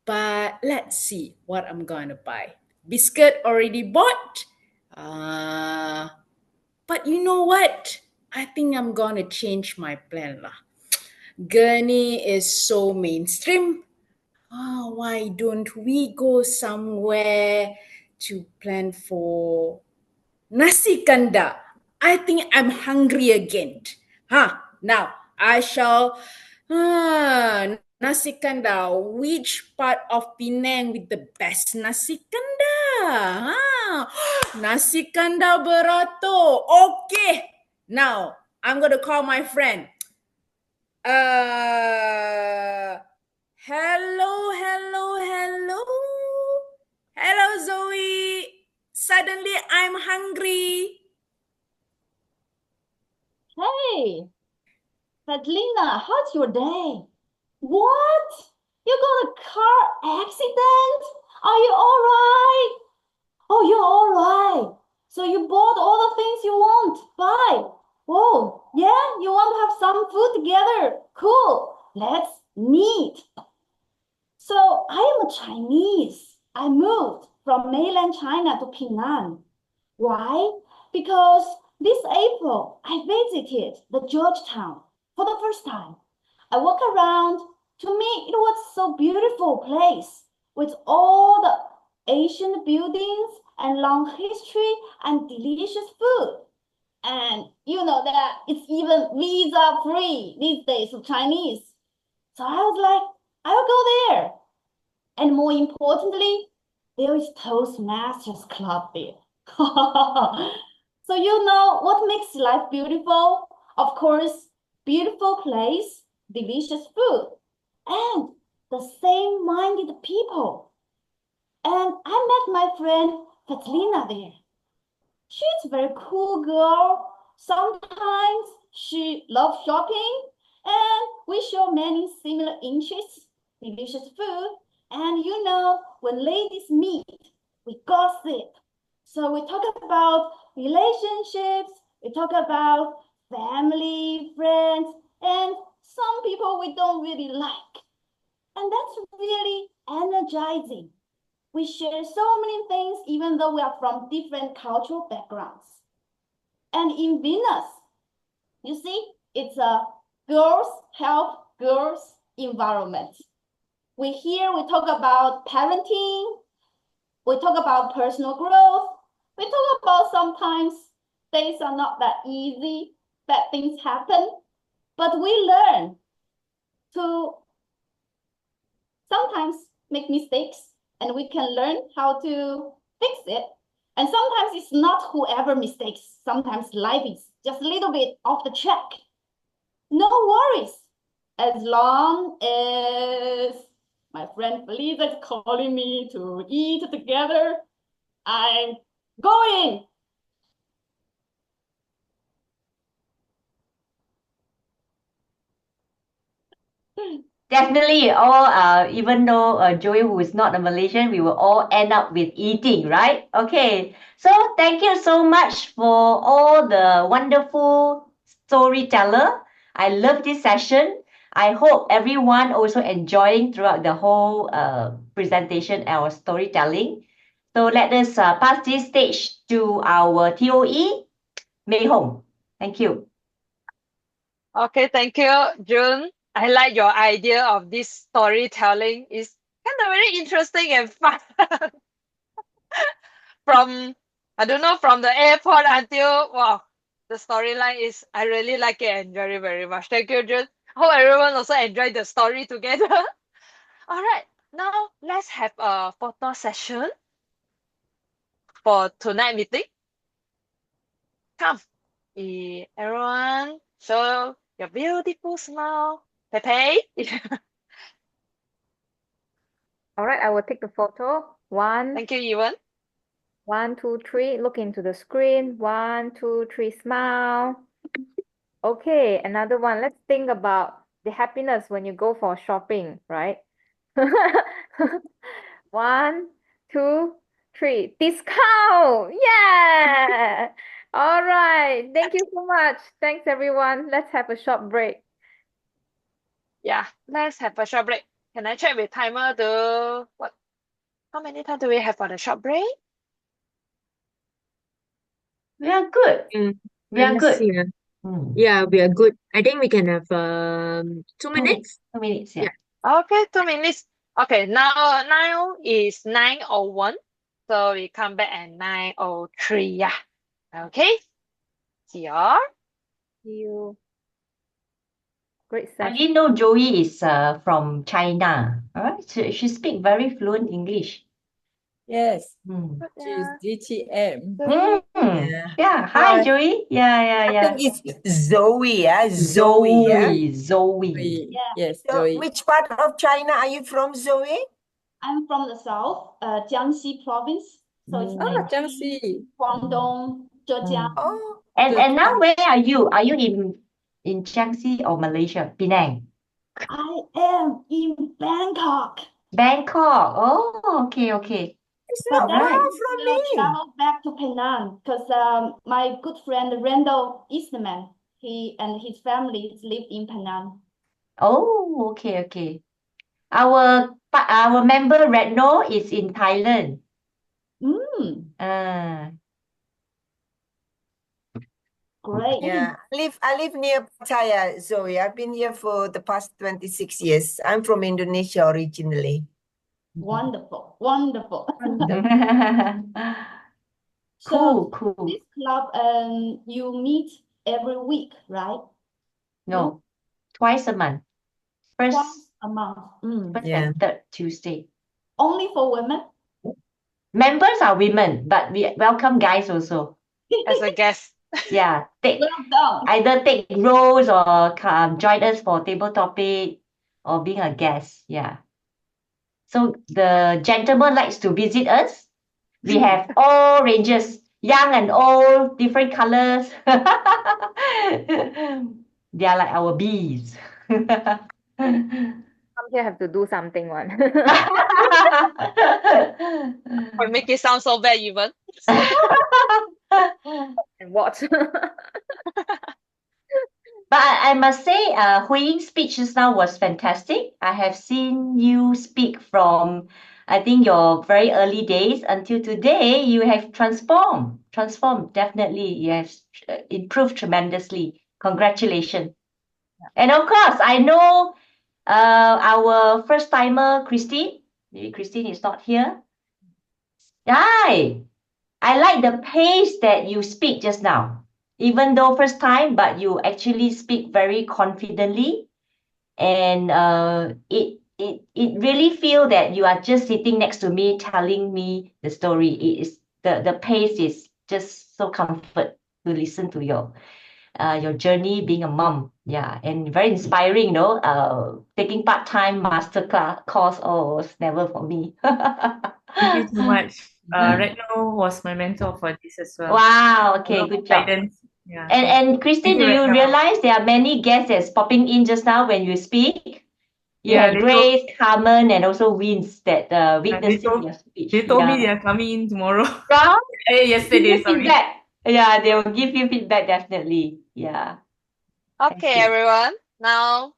But let's see what I'm gonna buy. Biscuit already bought. But you know what? I think I'm gonna change my plan lah. Gurney is so mainstream. Why don't we go somewhere to plan for nasi kandar? I think I'm hungry again. Now I shall nasi kandar. Which part of Penang with the best nasi kandar? Nasi kandar beratur. Okay. Now I'm gonna call my friend. Hello. Hello, Zoe. Suddenly I'm hungry. Hey, Fatlina, how's your day? What? You got a car accident? Are you all right? Oh, you're all right. So you bought all the things you want. Bye. Whoa, yeah? You want to have some food together? Cool. Let's meet. So I am a Chinese. I moved from mainland China to Penang. Why? Because this April I visited the Georgetown for the first time. I walk around, To me, it was so beautiful place with all the ancient buildings and long history and delicious food. And you know that it's even visa free these days for Chinese. So I was like, I'll go there. And more importantly, there is Toastmasters Club there. So you know what makes life beautiful? Of course, beautiful place, delicious food, and the same-minded people. And I met my friend Katlina there. She's a very cool girl. Sometimes she loves shopping, and we share many similar interests, delicious food, and you know, when ladies meet, we gossip. So we talk about relationships, we talk about family, friends, and some people we don't really like. And that's really energizing. We share so many things even though we are from different cultural backgrounds. And in Venus, you see, it's a girls help girls environment. We talk about parenting, we talk about personal growth, we talk about sometimes things are not that easy, bad things happen, but we learn to sometimes make mistakes and we can learn how to fix it. And sometimes it's not whoever mistakes. Sometimes life is just a little bit off the track. No worries. As long as my friend Felicia is calling me to eat together, I'm going. Definitely, all even though Joey, who is not a Malaysian, we will all end up with eating, right? Okay. So thank you so much for all the wonderful storyteller. I love this session. I hope everyone also enjoying throughout the whole presentation or storytelling. So let us pass this stage to our TOE, Mei Hong. Thank you. Okay, thank you, June. I like your idea of this storytelling. It's kind of very interesting and fun. From, I don't know, from the airport until, wow, the storyline is, I really like it and very, very much. Thank you, June. Hope everyone also enjoyed the story together. All right, now let's have a photo session for tonight meeting. Come, everyone, show your beautiful smile. Pepe. All right, I will take the photo. Thank you, Ewan. 1, 2, 3. Look into the screen. 1, 2, 3. Smile. Okay, another one. Let's think about the happiness when you go for shopping, right? 1, 2, 3. Discount! Yeah! All right. Thank you so much. Thanks, everyone. Let's have a short break. Yeah, let's have a short break. Can I check with timer to what? How many time do we have for the short break? We are good. We Let are me good. see. Yeah, we are good. I think we can have 2 2 minutes. 2 minutes, yeah. Okay, 2 minutes. Okay, now is 9:01. So we come back at 9:03. Yeah. Okay. See y'all. See you. Great I session. didn't know Joey is from China. All right, so she speak very fluent English. Yes, Mm. she's DTM. Yeah. Hi, Joey. Yeah. I think it's Zoe, yeah, Zoe, yeah. Zoe. Yes, So Zoe. which part of China are you from, Zoe? I'm from the south, Jiangxi province. So it's Jiangxi. Guangdong, Zhejiang. Oh, And now where are you? Are you in Jiangxi or Malaysia? Penang. I am in Bangkok. Bangkok. Oh, okay. it's But not then far I from will me. travel back to Penang because my good friend Randall Eastman, he and his family live in Penang. Oh, okay. Our member Redno is in Thailand. Mm, Ah. Great. Yeah, I live near Pattaya, Zoe. I've been here for the past 26 years. I'm from Indonesia originally. Wonderful. Wonderful. Cool, So cool. this club, you meet every week, right? No, twice a month. Twice First, a month. first Yeah. and third Tuesday. Only for women? Members are women, but we welcome guys also. As a guest. Yeah, Well done. either take roles or join us for table topic or being a guest. Yeah. So the gentleman likes to visit us. We have all ranges, young and old, different colors. They are like our bees. Come here have to do something one. Or make it sound so bad even. And watch. But I must say, Hui Ying's speech just now was fantastic. I have seen you speak from, I think, your very early days until today. You have transformed, definitely. You have improved tremendously. Congratulations. And of course, I know our first timer, Christine. Maybe Christine is not here. Hi. I like the pace that you speak just now. Even though first time, but you actually speak very confidently, and it really feel that you are just sitting next to me telling me the story. It is the pace is just so comfort to listen to your journey being a mom. Yeah, and very inspiring, taking part-time master class course, oh, it's never for me. Thank you so much. Retno was my mentor for this as well. Wow, A okay, lot good of job. guidance. Yeah. And Christine, Thank you, do you Retno. realize there are many guests that's popping in just now when you speak? You Yeah, have they Grace, Carmen, and also Vince that Yeah, witnessing your speech. they told me Yeah. they are coming in tomorrow. Right? Yesterday, Give you sorry. feedback. Yeah, they will give you feedback definitely. Yeah. Thank Okay, you. everyone. Now,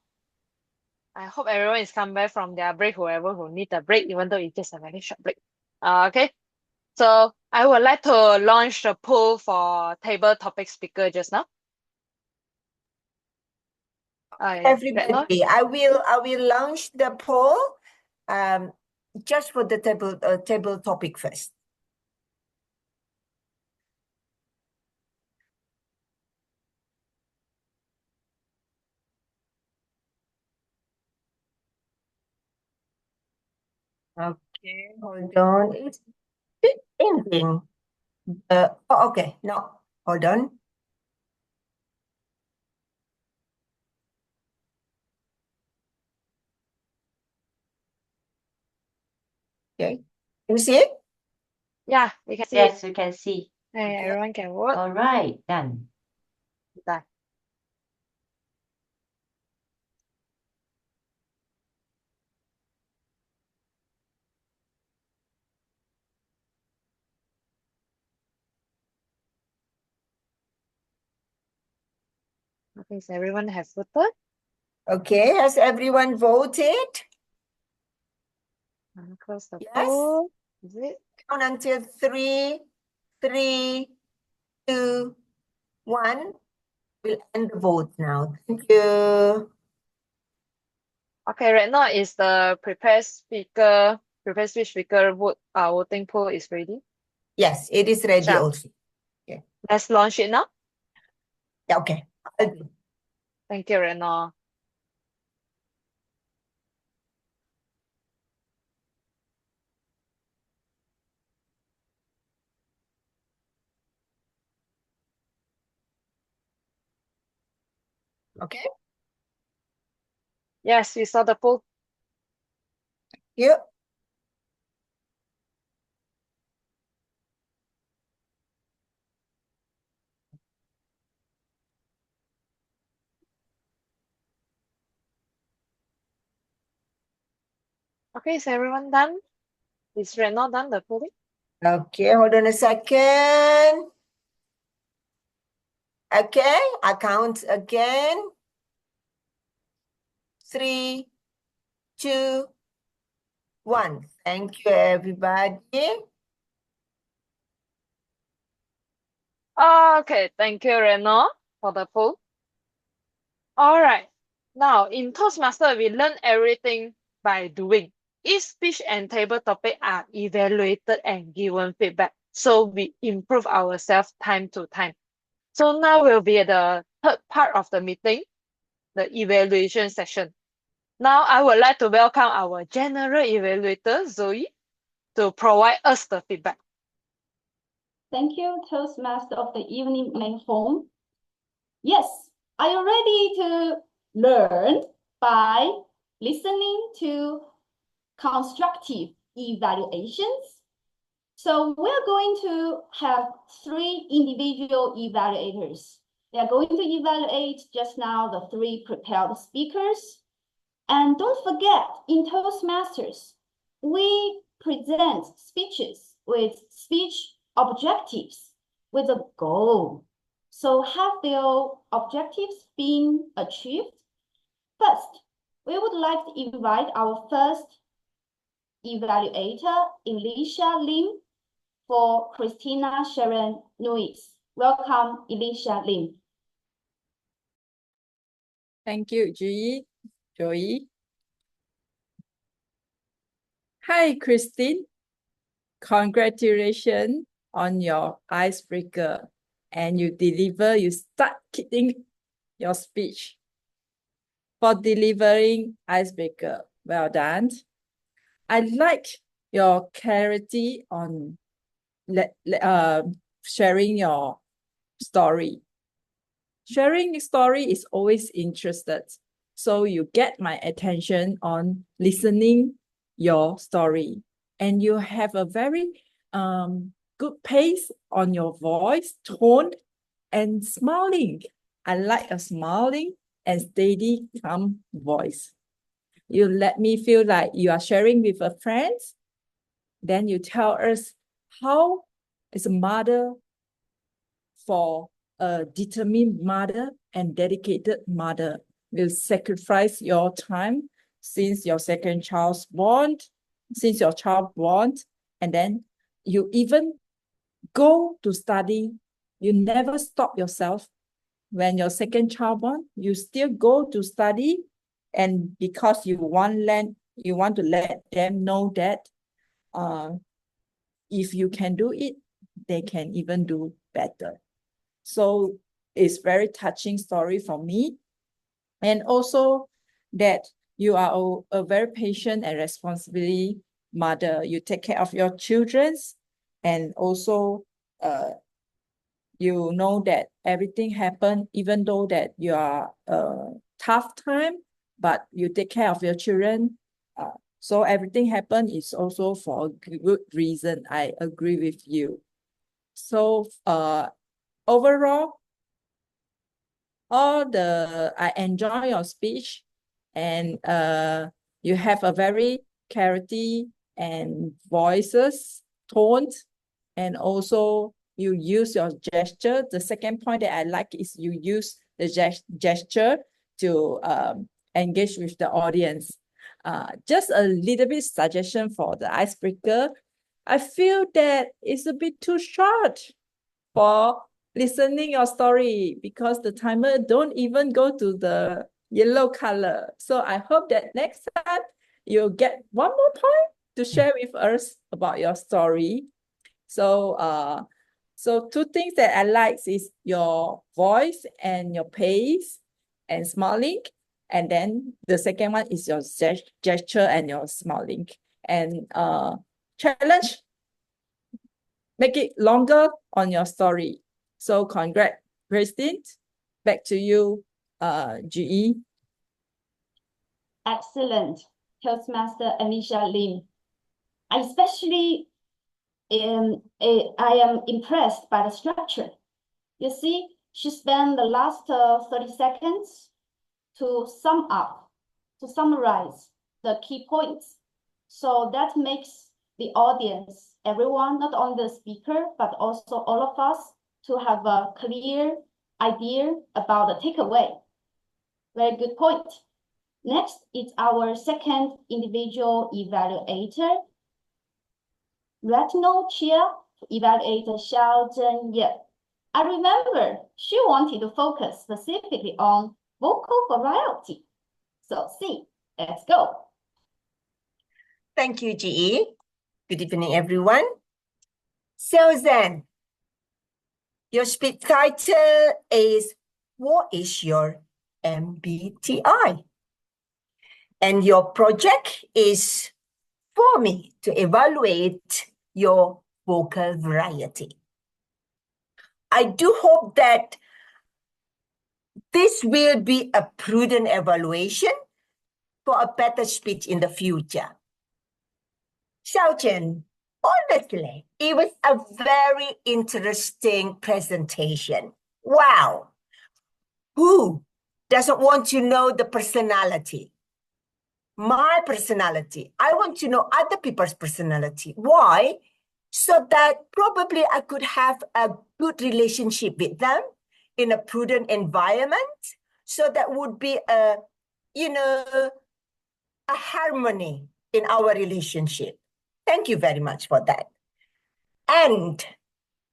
I hope everyone is come back from their break, whoever who need a break, even though it's just a very short break. Okay. So I would like to launch the poll for table topic speaker just now. Yeah. Retno? Everybody, I will launch the poll just for the table topic first. Okay, hold on. It's ending. Oh, okay. No, hold on. Okay. You see it? Yeah, we can see it. Yes, we can see. Hey, everyone can vote. All right, done. Done. Okay, so everyone has voted. Okay, has everyone voted? I'll close the Yes. poll. Is it? Count until 3, 2, 1. We'll end the vote now. Thank you. Okay, right now is the prepared speech speaker voting poll is ready. Yes, it is ready Sure. also. Okay. Let's launch it now. Yeah, okay. I'll do. Thank you, Reno. Okay. Yes, we saw the poll. Yep. Okay, is everyone done? Is Reno done the polling? Okay, hold on a second. Okay, I count again. 3, 2, 1. Thank you, everybody. Okay, thank you, Reno. for the poll. All right. Now, in Toastmaster, we learn everything by doing. Each speech and table topic are evaluated and given feedback, so we improve ourselves time to time. So now will be the third part of the meeting, the evaluation session. Now I would like to welcome our general evaluator, Zoe, to provide us the feedback. Thank you, Toastmaster of the evening main phone. Yes, are you ready to learn by listening to constructive evaluations? So we're going to have 3 individual evaluators. They are going to evaluate just now the 3 prepared speakers. And don't forget, in Toastmasters, we present speeches with speech objectives with a goal. So have their objectives been achieved? First, we would like to invite our first evaluator, Elisha Lim, for Christina Sharon Nuis. Welcome, Elisha Lim. Thank you, Joey. Hi, Christine. Congratulations on your icebreaker. And you start hitting your speech. For delivering icebreaker, well done. I like your clarity on sharing your story. Sharing story is always interested. So you get my attention on listening your story. And you have a very good pace on your voice, tone, and smiling. I like a smiling and steady, calm voice. You let me feel like you are sharing with a friend. Then you tell us how is a mother for a determined mother and dedicated mother will sacrifice your time since your child born, and then you even go to study. You never stop yourself. When your second child born, you still go to study, and because you want to let them know that if you can do it, they can even do better. So it's very touching story for me. And also that you are a very patient and responsible mother. You take care of your children, and also you know that everything happen, even though that you are tough time, but you take care of your children. So everything happen is also for a good reason. I agree with you. So overall, I enjoy your speech, and you have a very clarity and voices, tones, and also you use your gesture. The second point that I like is you use the gesture to engage with the audience. Just a little bit suggestion for the icebreaker. I feel that it's a bit too short for listening your story because the timer don't even go to the yellow color. So I hope that next time you'll get one more point to share with us about your story. So so 2 things that I like is your voice and your pace and smiling. And then the second one is your gesture and your smiling. And challenge, make it longer on your story. So congrats, Christine. Back to you, GE. Excellent, Toastmaster Anisha Lim. I am impressed by the structure. You see, she spent the last 30 seconds to summarize the key points. So that makes the audience, everyone, not only the speaker, but also all of us, to have a clear idea about the takeaway. Very good point. Next is our second individual evaluator, Retinal Chair, Evaluator Xiao Zhenye. I remember she wanted to focus specifically on vocal variety. So C, let's go. Thank you, GE. Good evening, everyone. So then, your speech title is, what is your MBTI? And your project is for me to evaluate your vocal variety. I do hope that this will be a prudent evaluation for a better speech in the future. Xiaochen, honestly, it was a very interesting presentation. Wow. Who doesn't want to know the personality? My personality. I want to know other people's personality. Why? So that probably I could have a good relationship with them in a prudent environment. So that would be a harmony in our relationship. Thank you very much for that. And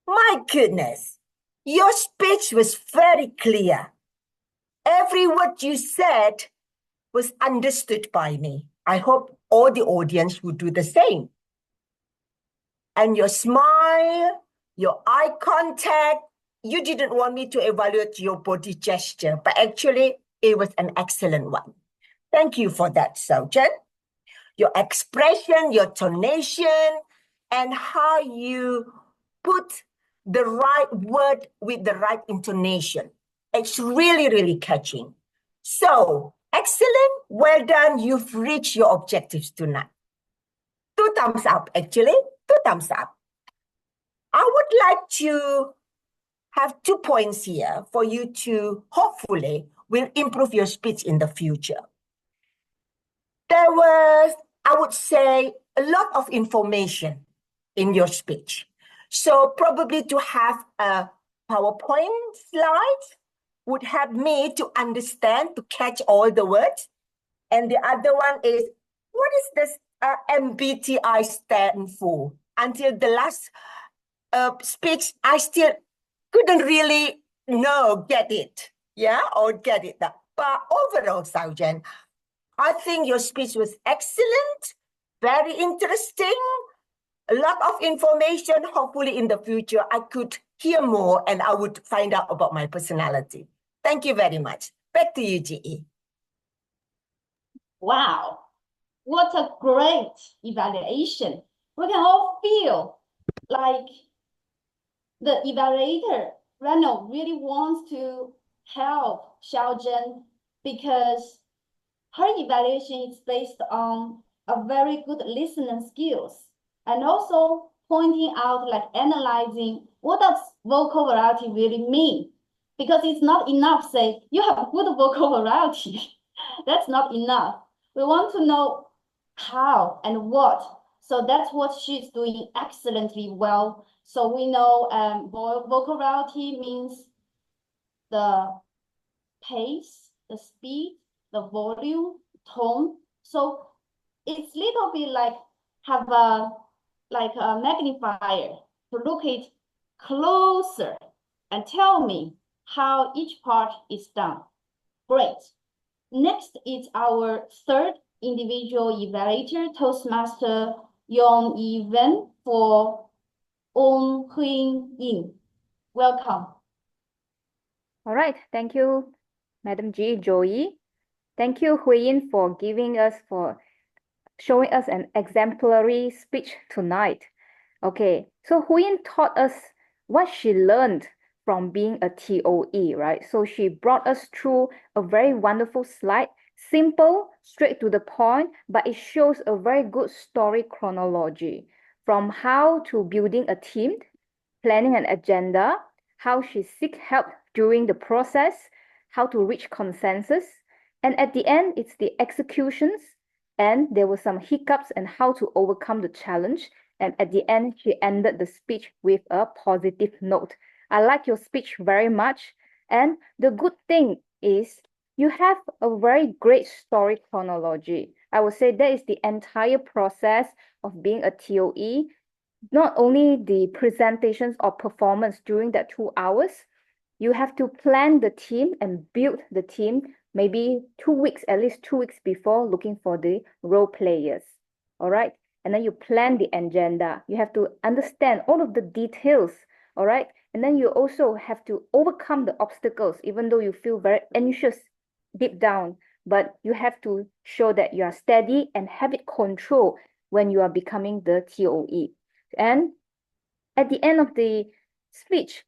my goodness, your speech was very clear. Every word you said was understood by me. I hope all the audience would do the same. And your smile, your eye contact, you didn't want me to evaluate your body gesture, but actually it was an excellent one. Thank you for that, Sojan. Your expression, your tonation, and how you put the right word with the right intonation. It's really, really catching. So, excellent. Well done. You've reached your objectives tonight. 2 thumbs up, actually. 2 thumbs up. I would like to have 2 points here for you to hopefully will improve your speech in the future. There was, I would say, a lot of information in your speech. So probably to have a PowerPoint slide would help me to understand, to catch all the words. And the other one is, what is this MBTI stand for? Until the last speech, I still couldn't really get it. Yeah, or get it. But overall, Saujan, I think your speech was excellent, very interesting, a lot of information. Hopefully in the future, I could hear more and I would find out about my personality. Thank you very much. Back to you, GE. Wow, what a great evaluation. We can all feel like the evaluator, Reno, really wants to help Xiaozhen because her evaluation is based on a very good listening skills and also pointing out, like analyzing what does vocal variety really mean? Because it's not enough say you have good vocal variety. That's not enough. We want to know how and what. So that's what she's doing excellently well. So we know vocal variety means the pace, the speed, the volume, tone. So it's little bit like have a magnifier to look it closer and tell me how each part is done. Great. Next is our third individual evaluator, Toastmaster Yong Even for On Huing Yin. Welcome. All right, thank you, Madam G, Joey. Thank you, Huiyin, for showing us an exemplary speech tonight. Okay, so Huiyin taught us what she learned from being a TOE, right? So she brought us through a very wonderful slide, simple, straight to the point, but it shows a very good story chronology from how to building a team, planning an agenda, how she seek help during the process, how to reach consensus, and at the end, it's the executions, and there were some hiccups and how to overcome the challenge. And at the end, she ended the speech with a positive note. I like your speech very much. And the good thing is you have a very great story chronology. I would say that is the entire process of being a TOE. not only the presentations or performance during that 2 hours, you have to plan the team and build the team maybe 2 weeks, at least 2 weeks before, looking for the role players. All right. And then you plan the agenda. You have to understand all of the details. All right. And then you also have to overcome the obstacles, even though you feel very anxious deep down. But you have to show that you are steady and have it control when you are becoming the TOE. And at the end of the speech,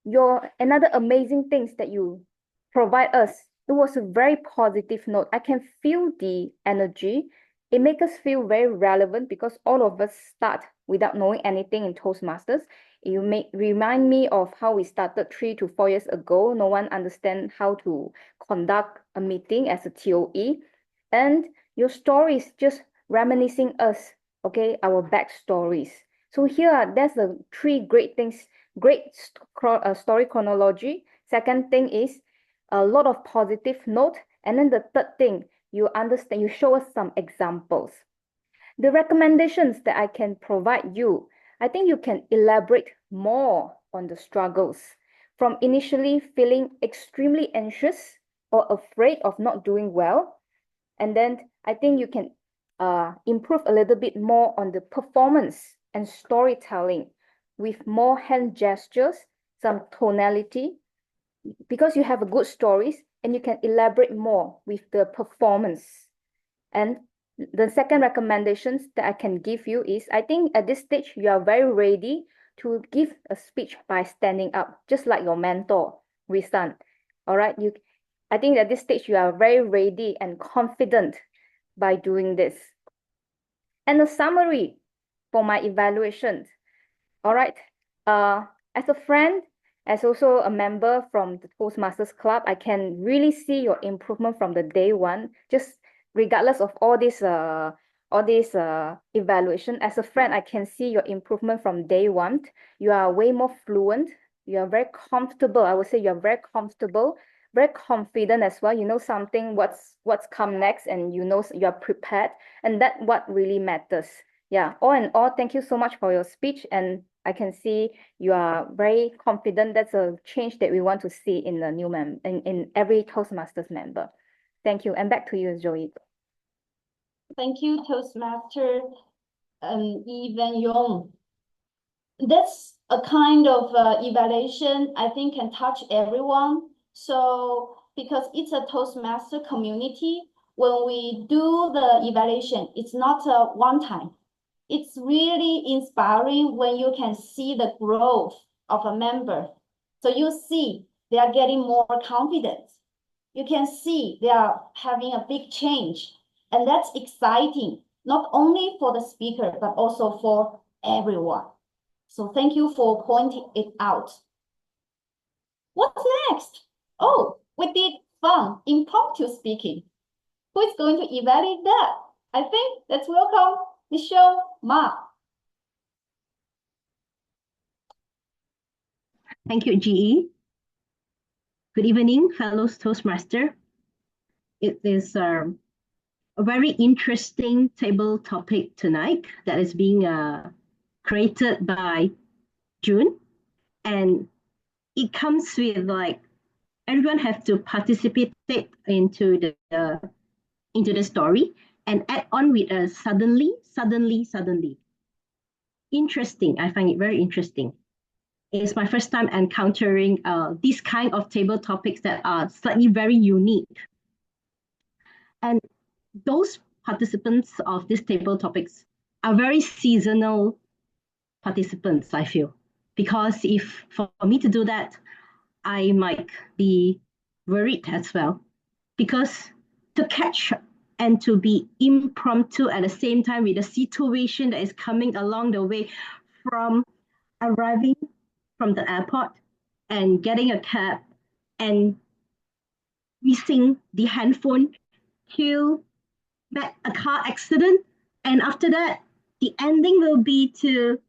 your another amazing things that you provide us, it was a very positive note. I can feel the energy. It makes us feel very relevant because all of us start without knowing anything in Toastmasters. You remind me of how we started 3 to 4 years ago. No one understand how to conduct a meeting as a TOE. And your stories just reminiscing us, okay, our backstories. So here, there's the 3 great things, great story chronology. Second thing is a lot of positive note. And then the third thing, you understand, you show us some examples. The recommendations that I can provide you, I think you can elaborate more on the struggles from initially feeling extremely anxious or afraid of not doing well. And then I think you can improve a little bit more on the performance and storytelling with more hand gestures, some tonality, because you have a good stories and you can elaborate more with the performance. And the second recommendations that I can give you is, I think at this stage, you are very ready to give a speech by standing up, just like your mentor, Risan. All right, I think at this stage, you are very ready and confident by doing this. And a summary for my evaluations. All right, as a friend, as also a member from the Toastmasters Club, I can really see your improvement from the day one, just regardless of all this evaluation. As a friend, I can see your improvement from day one. You are way more fluent. You are very comfortable. I would say you are very comfortable, very confident as well. You know something, what's come next, and you know you are prepared, and that's what really matters. Yeah, all in all, thank you so much for your speech, and I can see you are very confident. That's a change that we want to see in the new in every Toastmasters member. Thank you, and back to you, Zoe. Thank you, Toastmaster Even Yong. That's a kind of evaluation I think can touch everyone. So because it's a Toastmaster community, when we do the evaluation, it's not a one time. It's really inspiring when you can see the growth of a member. So you see they are getting more confidence. You can see they are having a big change. And that's exciting, not only for the speaker, but also for everyone. So thank you for pointing it out. What's next? Oh, we did fun impromptu speaking. Who is going to evaluate that? I think let's welcome Michelle Ma. Thank you, GE. Good evening, fellow Toastmaster. It is a very interesting table topic tonight that is being created by June. And it comes with like, everyone has to participate into the story and add on with a suddenly. Interesting, I find it very interesting. It's my first time encountering these kind of table topics that are slightly very unique. And those participants of these table topics are very seasonal participants, I feel. Because if for me to do that, I might be worried as well. Because to catch and to be impromptu at the same time with the situation that is coming along the way from arriving from the airport and getting a cab and missing the handphone till met a car accident. And after that, the ending will be to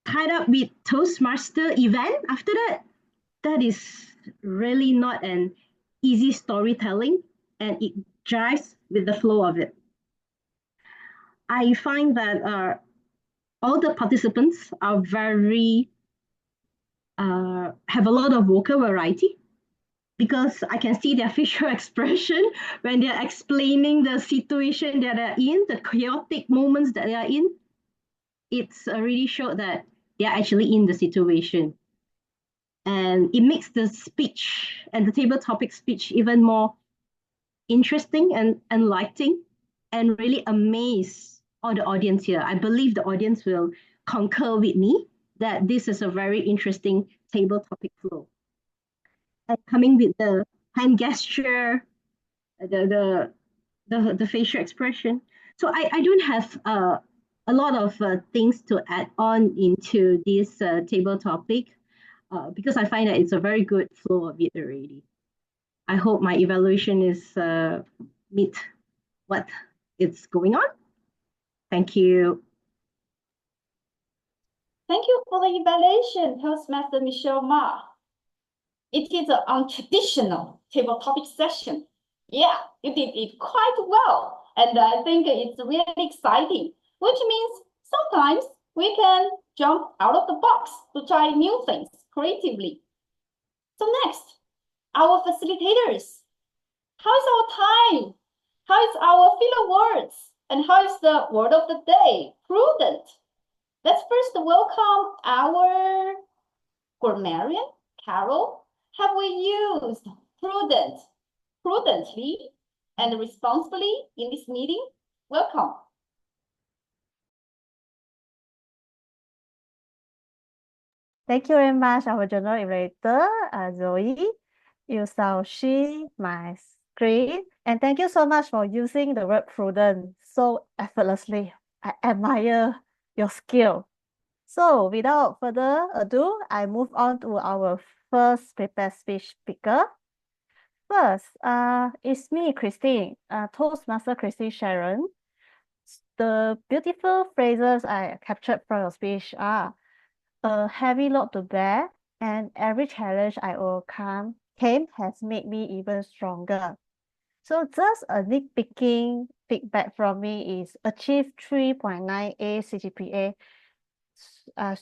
tied up with Toastmaster event after that. That is really not an easy storytelling, and it drives with the flow of it. I find that all the participants are very have a lot of vocal variety, because I can see their facial expression when they're explaining the situation that they're in, the chaotic moments that they are in. It's really showed that they're actually in the situation. And it makes the speech and the table topic speech even more interesting and enlightening, and really amaze all the audience here. I believe the audience will concur with me that this is a very interesting table topic flow. And coming with the hand gesture, the facial expression. So I don't have a lot of things to add on into this table topic because I find that it's a very good flow of it already. I hope my evaluation is meet what is going on. Thank you. Thank you for the evaluation, Toastmaster Michelle Ma. It is an untraditional table topic session. Yeah, you did it quite well. And I think it's really exciting, which means sometimes we can jump out of the box to try new things creatively. So next, our facilitators. How is our time? How is our filler words? And how is the word of the day? Prudent. Let's first welcome our grammarian, Carol. Have we used prudent, prudently, and responsibly in this meeting? Welcome. Thank you very much, our general evaluator, Zoe. You shall see my screen. And thank you so much for using the word prudent so effortlessly. I admire your skill. So without further ado, I move on to our first prepared speech speaker. First, it's me, Christine, Toastmaster Christine Sharon. The beautiful phrases I captured from your speech are a heavy load to bear, and every challenge I overcome has made me even stronger. So just a nitpicking feedback from me is achieve 3.98 CGPA.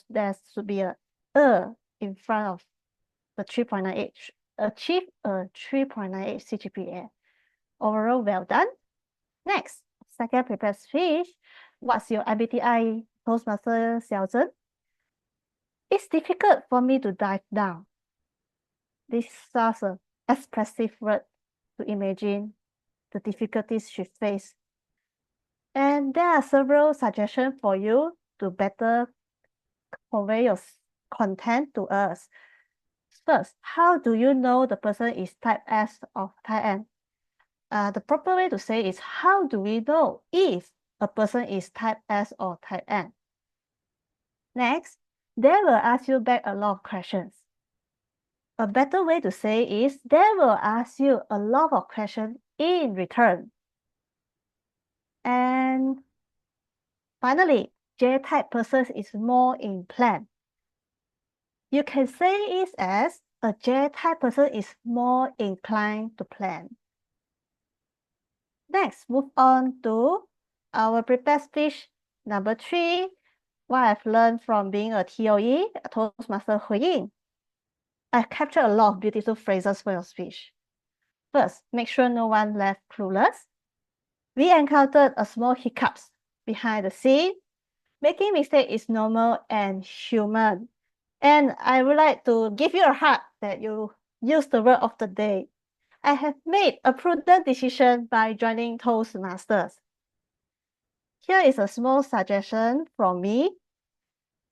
There should be a in front of the 3.98. Achieve a 3.98 CGPA. Overall, well done. Next, second prepared speech. What's your MBTI, Toastmaster Xiaozhen? It's difficult for me to dive down. This is such an expressive word to imagine the difficulties she faced. And there are several suggestions for you to better convey your content to us. First, how do you know the person is type S or type N? The proper way to say is, how do we know if a person is type S or type N? Next, they will ask you back a lot of questions. A better way to say is, they will ask you a lot of questions in return. And finally, J-type person is more in plan. You can say it as a J-type person is more inclined to plan. Next, move on to our prepared speech number 3. What I've learned from being a TOE, a Toastmaster Huiying. I've captured a lot of beautiful phrases for your speech. First, make sure no one left clueless. We encountered a small hiccups behind the scene. Making mistake is normal and human. And I would like to give you a heart that you use the word of the day. I have made a prudent decision by joining Toastmasters. Here is a small suggestion from me.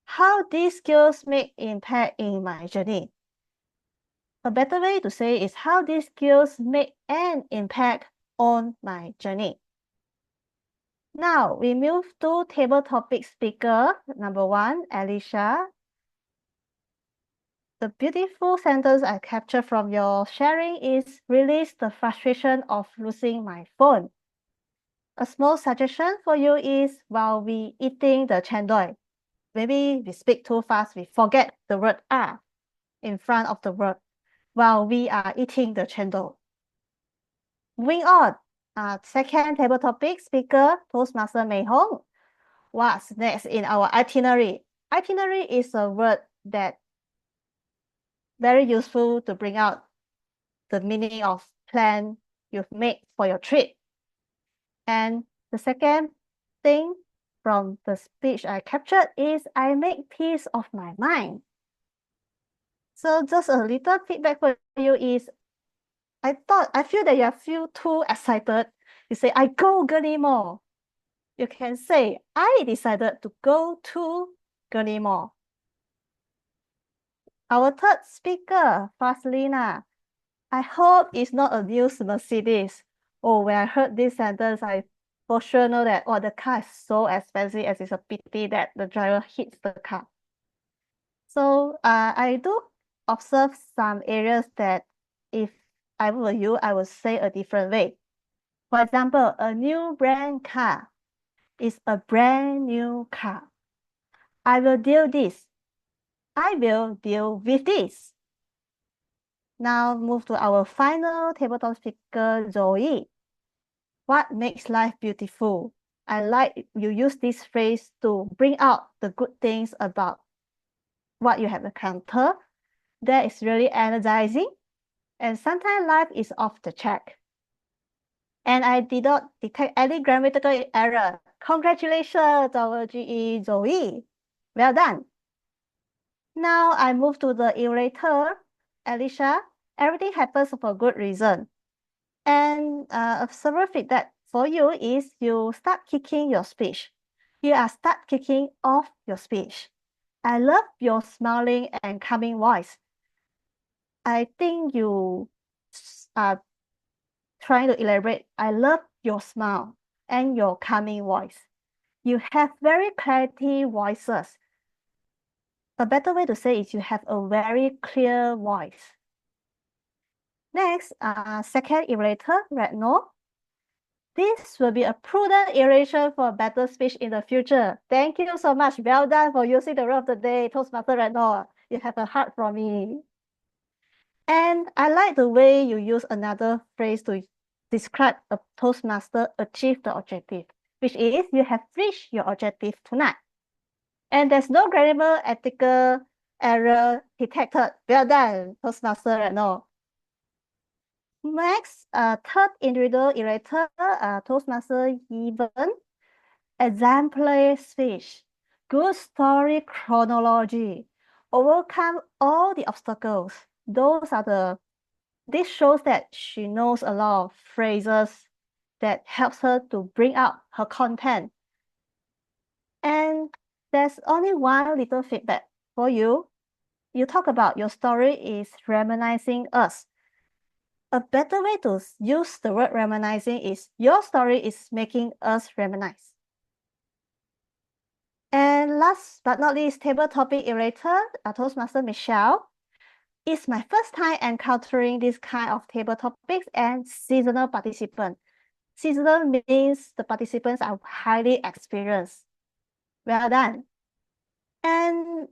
How these skills make impact in my journey. A better way to say is how these skills make an impact on my journey. Now we move to table topic speaker number 1, Alicia. The beautiful sentence I captured from your sharing is release the frustration of losing my phone. A small suggestion for you is while we eating the chendol, maybe we speak too fast, we forget the word "ah" in front of the word while we are eating the chendol. Moving on, second table topic speaker, Toastmaster Mei Hong. what's next in our itinerary. Itinerary is a word that very useful to bring out the meaning of plan you've made for your trip. And the second thing from the speech I captured is I make peace of my mind. So just a little feedback for you is I feel that you feel too excited. You say, I go Gurney Mall. You can say, I decided to go to Gurney Mall. Our third speaker, Faslina. I hope it's not a new Mercedes. Oh, when I heard this sentence, I for sure know that, oh, the car is so expensive as it's a pity that the driver hits the car. So I do observe some areas that if I were you, I would say a different way. For example, a new brand car is a brand new car. I will deal this. I will deal with this. Now move to our final tabletop speaker, Zoe. What makes life beautiful? I like you use this phrase to bring out the good things about what you have encountered. That is really energizing. And sometimes life is off the track. And I did not detect any grammatical error. Congratulations, our GE Zoe. Well done. Now I move to the eraser. Alicia, everything happens for a good reason. And several feedback for you is you start kicking your speech. You are start kicking off your speech. I love your smiling and calming voice. I think you are trying to elaborate. I love your smile and your calming voice. You have very clarity voices. A better way to say is you have a very clear voice. Next, second eraser, Retno. This will be a prudent iteration for a better speech in the future. Thank you so much. Well done for using the word of the day, Toastmaster Retno. You have a heart from me. And I like the way you use another phrase to describe a Toastmaster achieve the objective, which is you have reached your objective tonight. And there's no grammar ethical error detected. Well done, Toastmaster Retno. Next, third individual eraser, Toastmaster Even. Exemplary speech, good story chronology, overcome all the obstacles. This shows that she knows a lot of phrases that helps her to bring out her content. And there's only one little feedback for you. You talk about your story is reminiscing us. A better way to use the word reminiscing is your story is making us reminisce. And last but not least, table topic eraser, Toastmaster Michelle. It's my first time encountering this kind of table topics and seasonal participant. Seasonal means the participants are highly experienced. Well done. And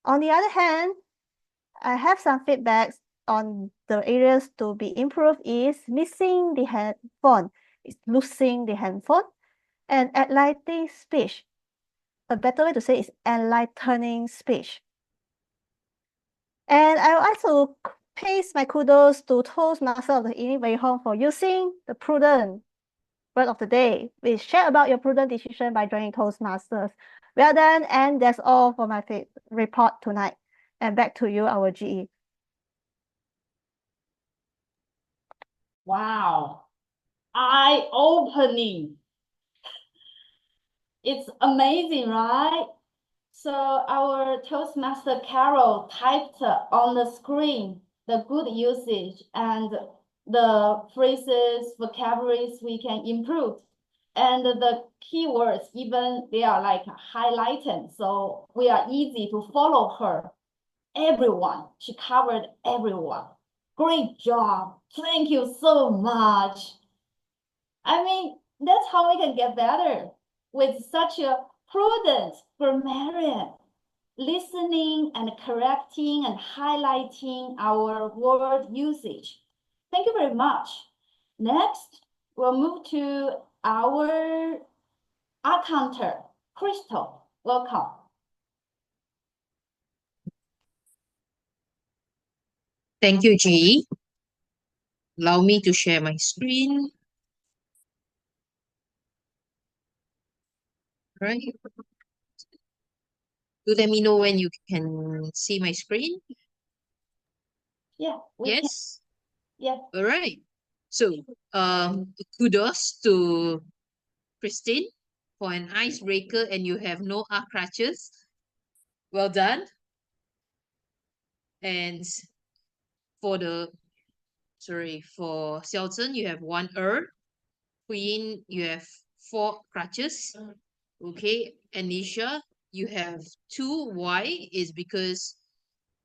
on the other hand, I have some feedbacks on the areas to be improved is missing the handphone, is losing the handphone, and enlightening speech. A better way to say is enlightening speech. And I also pay my kudos to Toastmaster of the Evening Way Home for using the prudent word of the day. We share about your prudent decision by joining Toastmasters. Well done, and that's all for my report tonight. And back to you, our GE. Wow, eye-opening. It's amazing, right? So our Toastmaster Carol typed on the screen the good usage and the phrases, vocabularies we can improve. And the keywords, even they are like highlighted. So we are easy to follow her. Everyone, she covered everyone. Great job. Thank you so much. I mean, that's how we can get better with such a prudent grammarian, listening and correcting and highlighting our word usage. Thank you very much. Next, we'll move to our art counter. Crystal, welcome. Thank you, G. Allow me to share my screen. Right. Do let me know when you can see my screen. Yeah, we can. Yes. Yeah. All right. So, kudos to Christine for an icebreaker, and you have no arc crutches. Well done. And for for Xiaozhen, you have 1 Queen, you have 4 crutches. Okay, Anisha, you have 2. Why? Is because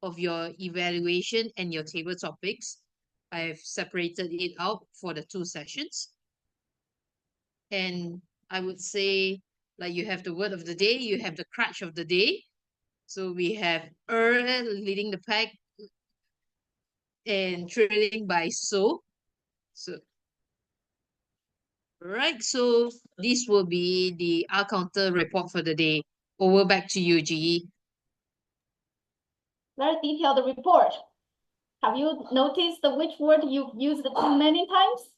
of your evaluation and your table topics. I've separated it out for the 2 sessions. And I would say, like, you have the word of the day, you have the crutch of the day. So we have leading the pack and trailing by So. Right, so this will be the R counter report for the day. Over back to you, G. Very detailed report. Have you noticed which word you've used too many times?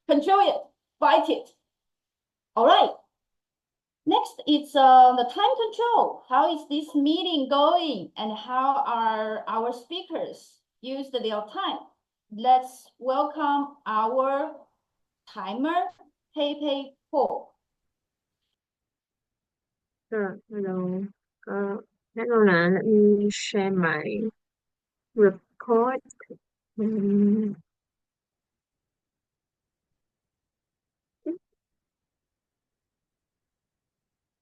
Control it, fight it. All right. Next, it's the time control. How is this meeting going and how are our speakers used their time? Let's welcome our timer, Pei Ho. Sure. Hello. Hang on, let me share my report.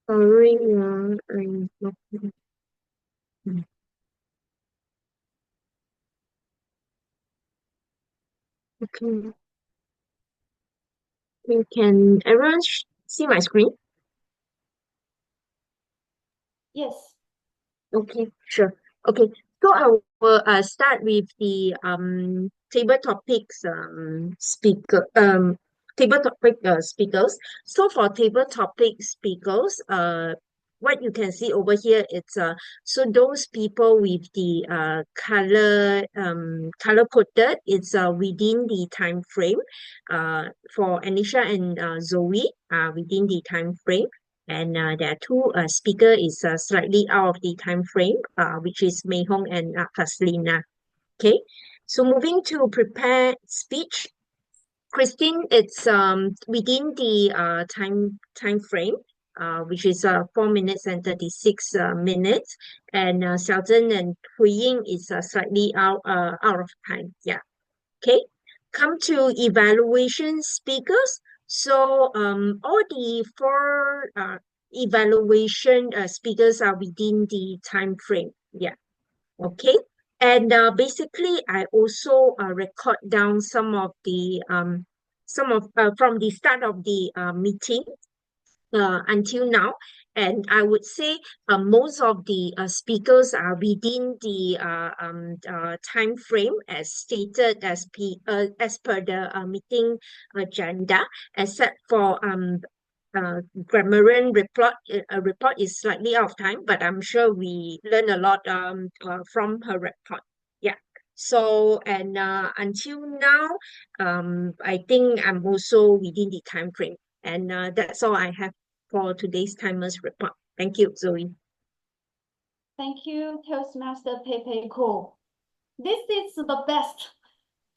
Sorry, I'm not. Okay. Can everyone see my screen? Yes. Okay, sure. Okay, so I will start with the table topics table topic speakers. So for table topic speakers, what you can see over here, it's so those people with the color coded, it's within the time frame. For Anisha and Zoe, within the time frame. And there are 2 speaker is slightly out of the time frame, which is Mei Hong and Kaslina. Okay, so moving to prepare speech. Christine, it's within the time frame, which is 4 minutes and 36 minutes, and Xiaozhen and Hui Ying is slightly out of time. Yeah. Okay, come to evaluation speakers. So all the 4 evaluation speakers are within the time frame. Yeah. Okay. And basically, I also record down some of from the start of the meeting until now. And I would say most of the speakers are within the time frame as stated as per the meeting agenda, except for grammarian report is slightly out of time, but I'm sure we learn a lot from her report. Yeah. So and until now, I think I'm also within the time frame. And that's all I have for today's timers report. Thank you, Zoe. Thank you, Toastmaster Pei Ko. This is the best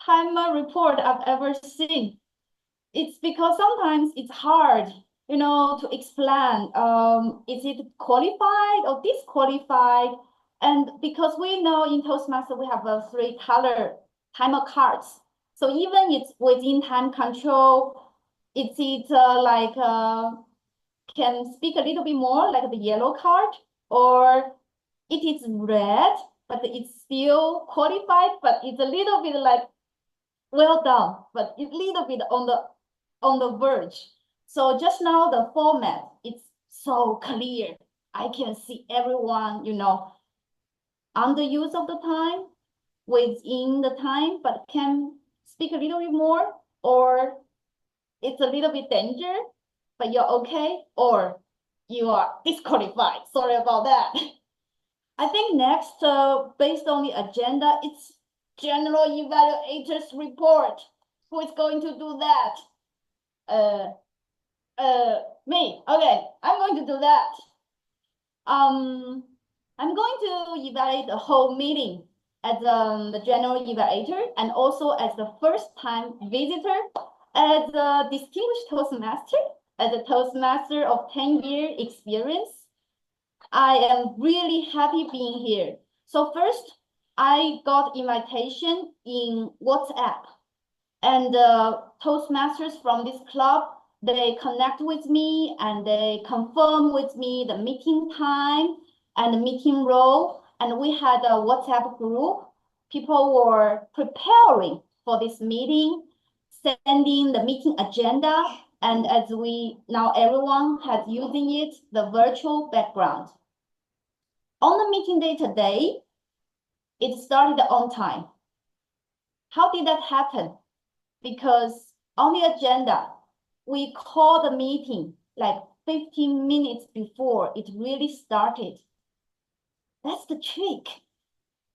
timer report I've ever seen. It's because sometimes it's hard, to explain. Is it qualified or disqualified? And because we know in Toastmaster we have 3 color timer cards. So even it's within time control, it's can speak a little bit more like the yellow card, or it is red, but it's still qualified, but it's a little bit like well done, but it's a little bit on the verge. So just now the format, it's so clear. I can see everyone, under use of the time, within the time, but can speak a little bit more, or it's a little bit danger. but you're okay, or you are disqualified. Sorry about that. I think next, based on the agenda, it's general evaluators report. Who is going to do that? Me. Okay, I'm going to do that. I'm going to evaluate the whole meeting as the general evaluator and also as the first-time visitor, as a distinguished Toastmaster, as a Toastmaster of 10-year experience. I am really happy being here. So first, I got invitation in WhatsApp, and Toastmasters from this club, they connect with me and they confirm with me the meeting time and the meeting role. And we had a WhatsApp group. People were preparing for this meeting, sending the meeting agenda. And as now everyone has using it, the virtual background. On the meeting day today, it started on time. How did that happen? Because on the agenda, we called the meeting like 15 minutes before it really started. That's the trick.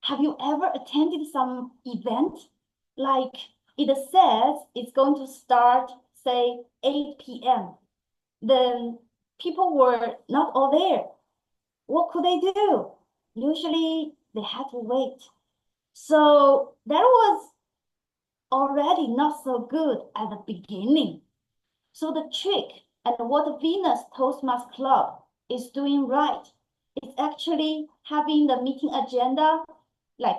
Have you ever attended some event? Like it says it's going to start, say, 8 p.m. Then people were not all there. What could they do? Usually they had to wait. So that was already not so good at the beginning. So the trick and what Venus Toastmasters Club is doing right is actually having the meeting agenda like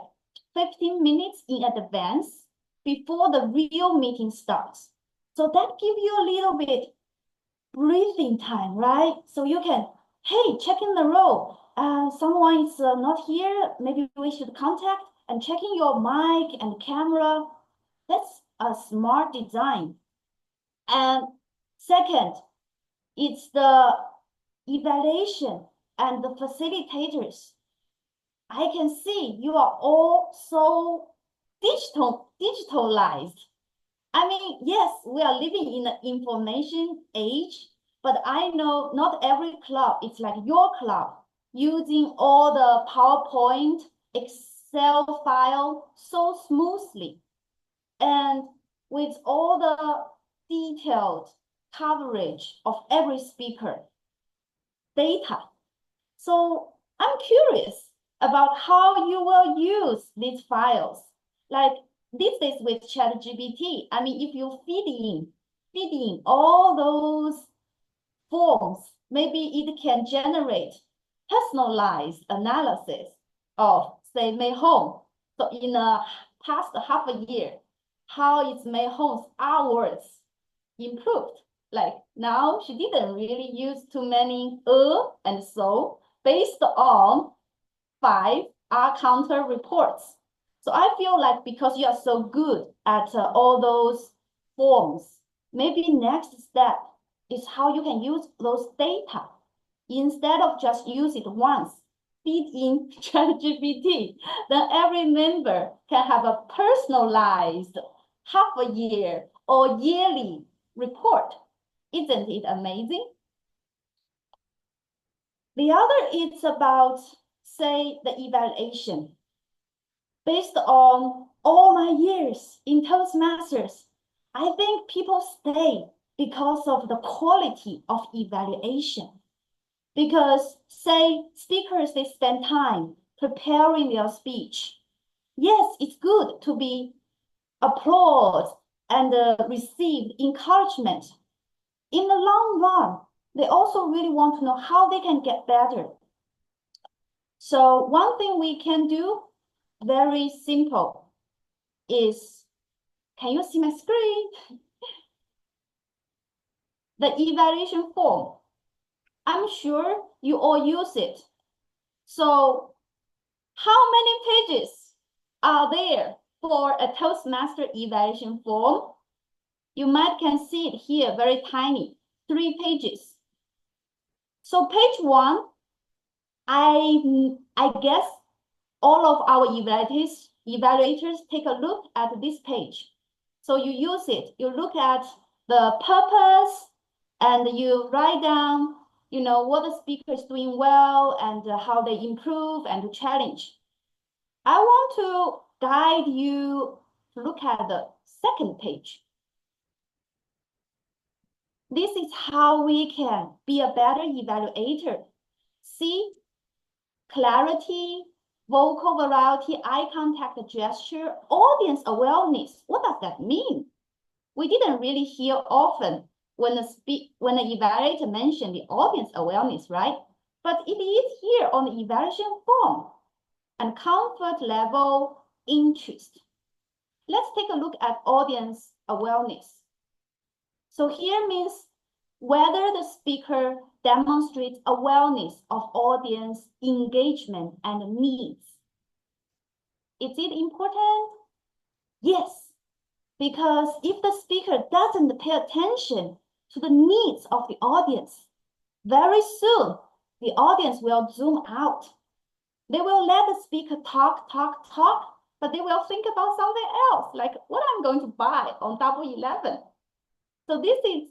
15 minutes in advance before the real meeting starts. So that gives you a little bit breathing time, right? So you can, hey, check in the row. Someone is not here. Maybe we should contact and checking your mic and camera. That's a smart design. And second, it's the evaluation and the facilitators. I can see you are all so digitalized. I mean, yes, we are living in an information age, but I know not every club is like your club, using all the PowerPoint, Excel file so smoothly. And with all the detailed coverage of every speaker, data. So I'm curious about how you will use these files. Like these days with ChatGPT, I mean, if you feed in all those forms, maybe it can generate personalized analysis of, say, May Home. So in the past half a year, how is May Home's hours improved? Like now, she didn't really use too many and so based on 5 counter reports. So I feel like because you are so good at all those forms, maybe next step is how you can use those data instead of just use it once, feed in ChatGPT. Then every member can have a personalized half a year or yearly report. Isn't it amazing? The other is about, say, the evaluation. Based on all my years in Toastmasters, I think people stay because of the quality of evaluation. Because, say, speakers, they spend time preparing their speech. Yes, it's good to be applauded and receive encouragement. In the long run, they also really want to know how they can get better. So one thing we can do, very simple, is, can you see my screen? The evaluation form. I'm sure you all use it. So how many pages are there for a Toastmaster evaluation form? You might can see it here, very tiny, 3 pages. So page 1, I guess all of our evaluators take a look at this page. So you use it, you look at the purpose and you write down, what the speaker is doing well and how they improve and to challenge. I want to guide you to look at the second page. This is how we can be a better evaluator. See, clarity, vocal variety, eye contact, gesture, audience awareness. What does that mean? We didn't really hear often when the evaluator mentioned the audience awareness, right? But it is here on the evaluation form. And comfort level, interest. Let's take a look at audience awareness. So here means whether the speaker demonstrates awareness of audience engagement and needs. Is it important? Yes, because if the speaker doesn't pay attention to the needs of the audience, very soon the audience will zoom out. They will let the speaker talk, but they will think about something else, like what I'm going to buy on Double 11. So this is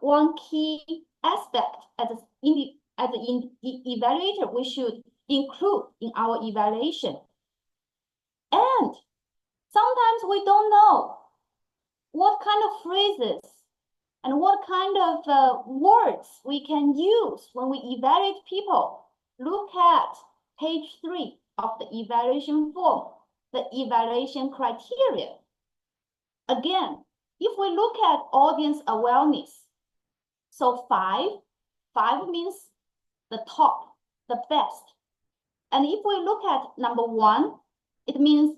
one key aspect as an evaluator we should include in our evaluation. And sometimes we don't know what kind of phrases and what kind of words we can use when we evaluate people. Look at page 3 of the evaluation form, the evaluation criteria. Again, if we look at audience awareness, so 5 means the top, the best. And if we look at number 1, it means,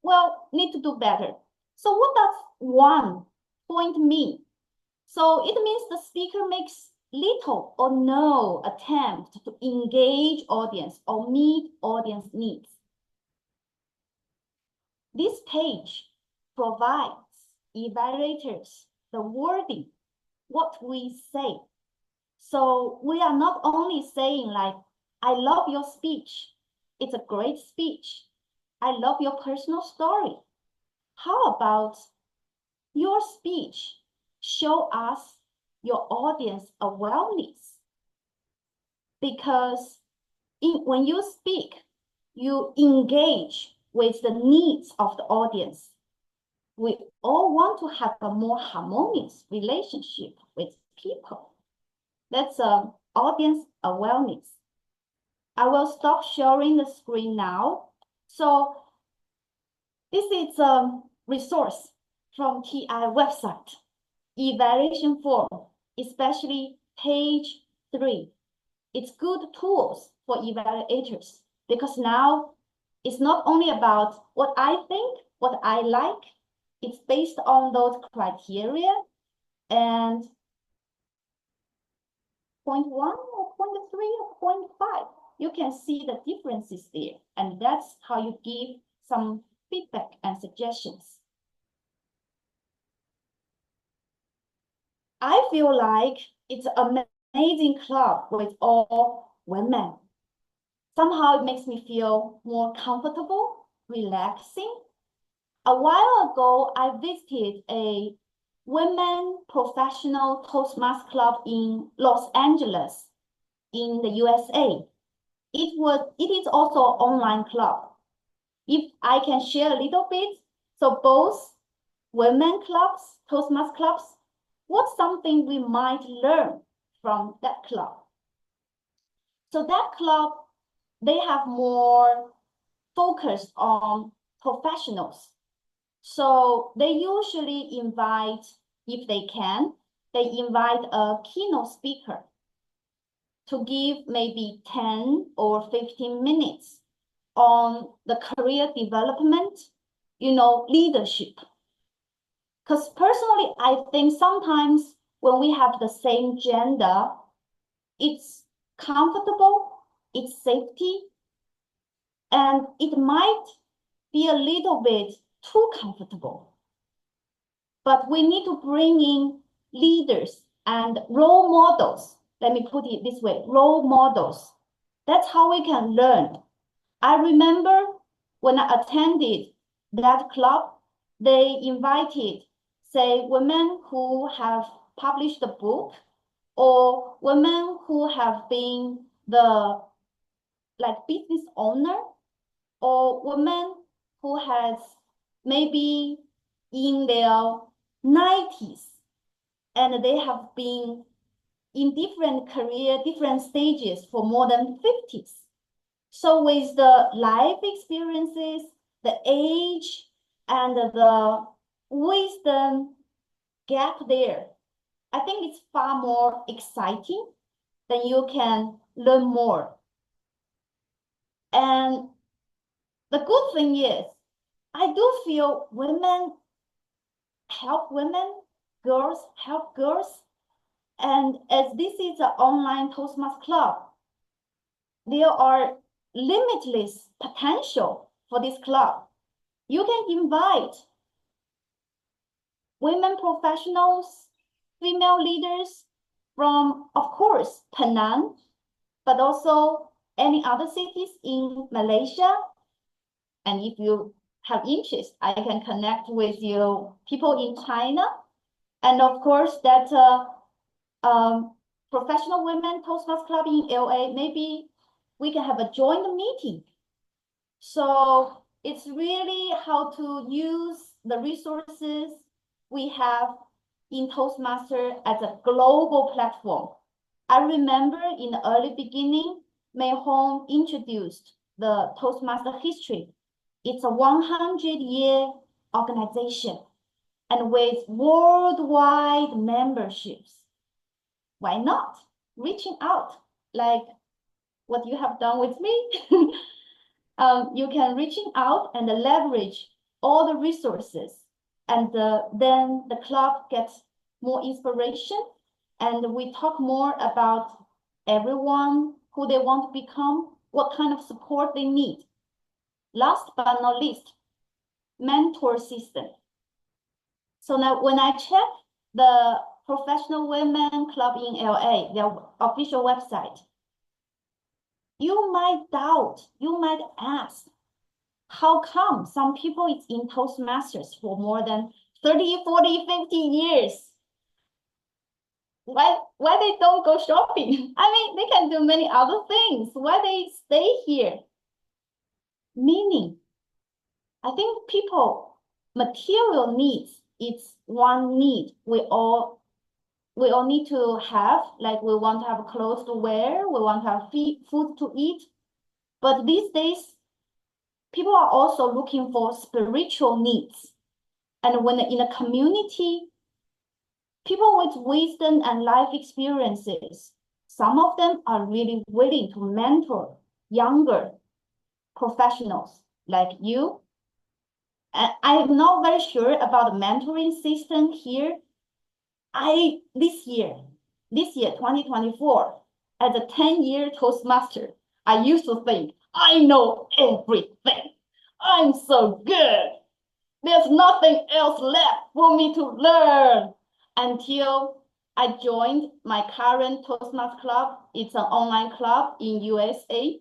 well, need to do better. So what does 1 point mean? So it means the speaker makes little or no attempt to engage audience or meet audience needs. This page provides evaluators the wording, what we say. So we are not only saying like, I love your speech. It's a great speech. I love your personal story. How about your speech show us your audience awareness? Because when you speak, you engage with the needs of the audience. We all want to have a more harmonious relationship with people. That's audience awareness. I will stop sharing the screen now. So this is a resource from TI website, evaluation form, especially page 3. It's good tools for evaluators because now it's not only about what I think, what I like, it's based on those criteria, and point 1 or point 3 or point 5, you can see the differences there, and that's how you give some feedback and suggestions. I feel like it's an amazing club with all women. Somehow it makes me feel more comfortable, relaxing. A while ago, I visited a women professional Toastmasters Club in Los Angeles, in the USA. It is also an online club. If I can share a little bit, so both women clubs, Toastmasters clubs, what's something we might learn from that club? So that club, they have more focus on professionals. So they usually invite, if they can, they invite a keynote speaker to give maybe 10 or 15 minutes on the career development, leadership. Because personally, I think sometimes when we have the same gender, it's comfortable, it's safety, and it might be a little bit too comfortable. But we need to bring in leaders and role models. Let me put it this way, role models. That's how we can learn. I remember when I attended that club, they invited, say, women who have published a book or women who have been the business owner, or women who has maybe in their 90s and they have been in different career, different stages for more than 50s. So with the life experiences, the age, and the wisdom gap there, I think it's far more exciting than you can learn more. And the good thing is, I do feel women help women, girls help girls. And as this is an online Toastmasters Club, there are limitless potential for this club. You can invite women professionals, female leaders from, of course, Penang, but also any other cities in Malaysia. And if you have interest, I can connect with you, people in China. And of course, that professional women Toastmasters Club in LA, maybe we can have a joint meeting. So it's really how to use the resources we have in Toastmasters as a global platform. I remember in the early beginning, Mei Hong introduced the Toastmaster history. It's a 100-year organization and with worldwide memberships. Why not? Reaching out like what you have done with me. You can reaching out and leverage all the resources, and then the club gets more inspiration, and we talk more about everyone, who they want to become, what kind of support they need. Last but not least, mentor system. So now when I check the Professional Women Club in LA, their official website, you might doubt, you might ask, how come some people is in Toastmasters for more than 30, 40, 50 years? Why they don't go shopping? I mean, they can do many other things. Why they stay here? Meaning, I think people, material needs, it's one need we all need to have. Like we want to have clothes to wear, we want to have food to eat. But these days, people are also looking for spiritual needs. And when in a community, people with wisdom and life experiences, some of them are really willing to mentor younger professionals like you. And I'm not very sure about the mentoring system here. This year, 2024, as a 10-year Toastmaster, I used to think, I know everything. I'm so good. There's nothing else left for me to learn. Until I joined my current Toastmasters Club. It's an online club in USA.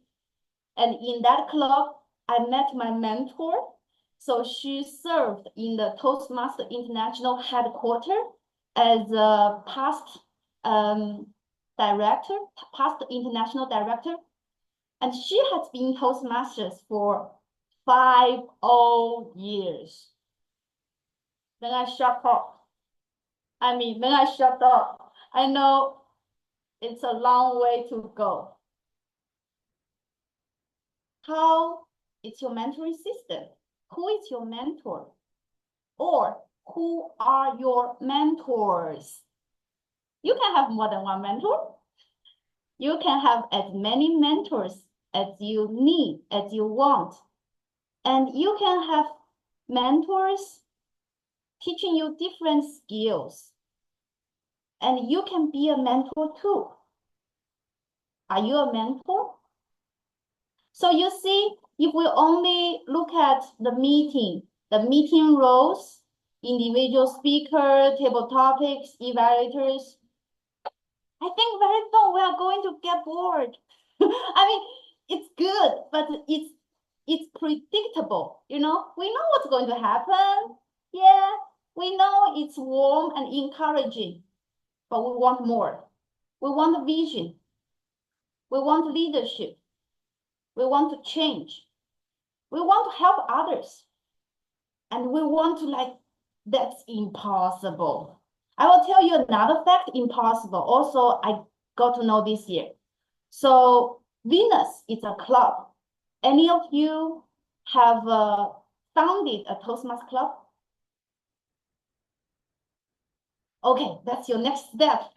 And in that club, I met my mentor. So she served in the Toastmasters International headquarters as a past director, past international director. And she has been Toastmasters for 50 years. Then I shut up. Then I shut up. I know it's a long way to go. How is your mentoring system? Who is your mentor? Or who are your mentors? You can have more than one mentor. You can have as many mentors as you need, as you want. And you can have mentors teaching you different skills. And you can be a mentor too. Are you a mentor? So you see, if we only look at the meeting roles, individual speaker, table topics, evaluators, I think very soon we are going to get bored. It's good, but it's predictable. We know what's going to happen. Yeah, we know it's warm and encouraging, but we want more. We want vision. We want leadership. We want to change. We want to help others. And we want to that's impossible. I will tell you another fact, impossible. Also, I got to know this year. So Venus is a club. Any of you have founded a Toastmasters Club? Okay, that's your next step.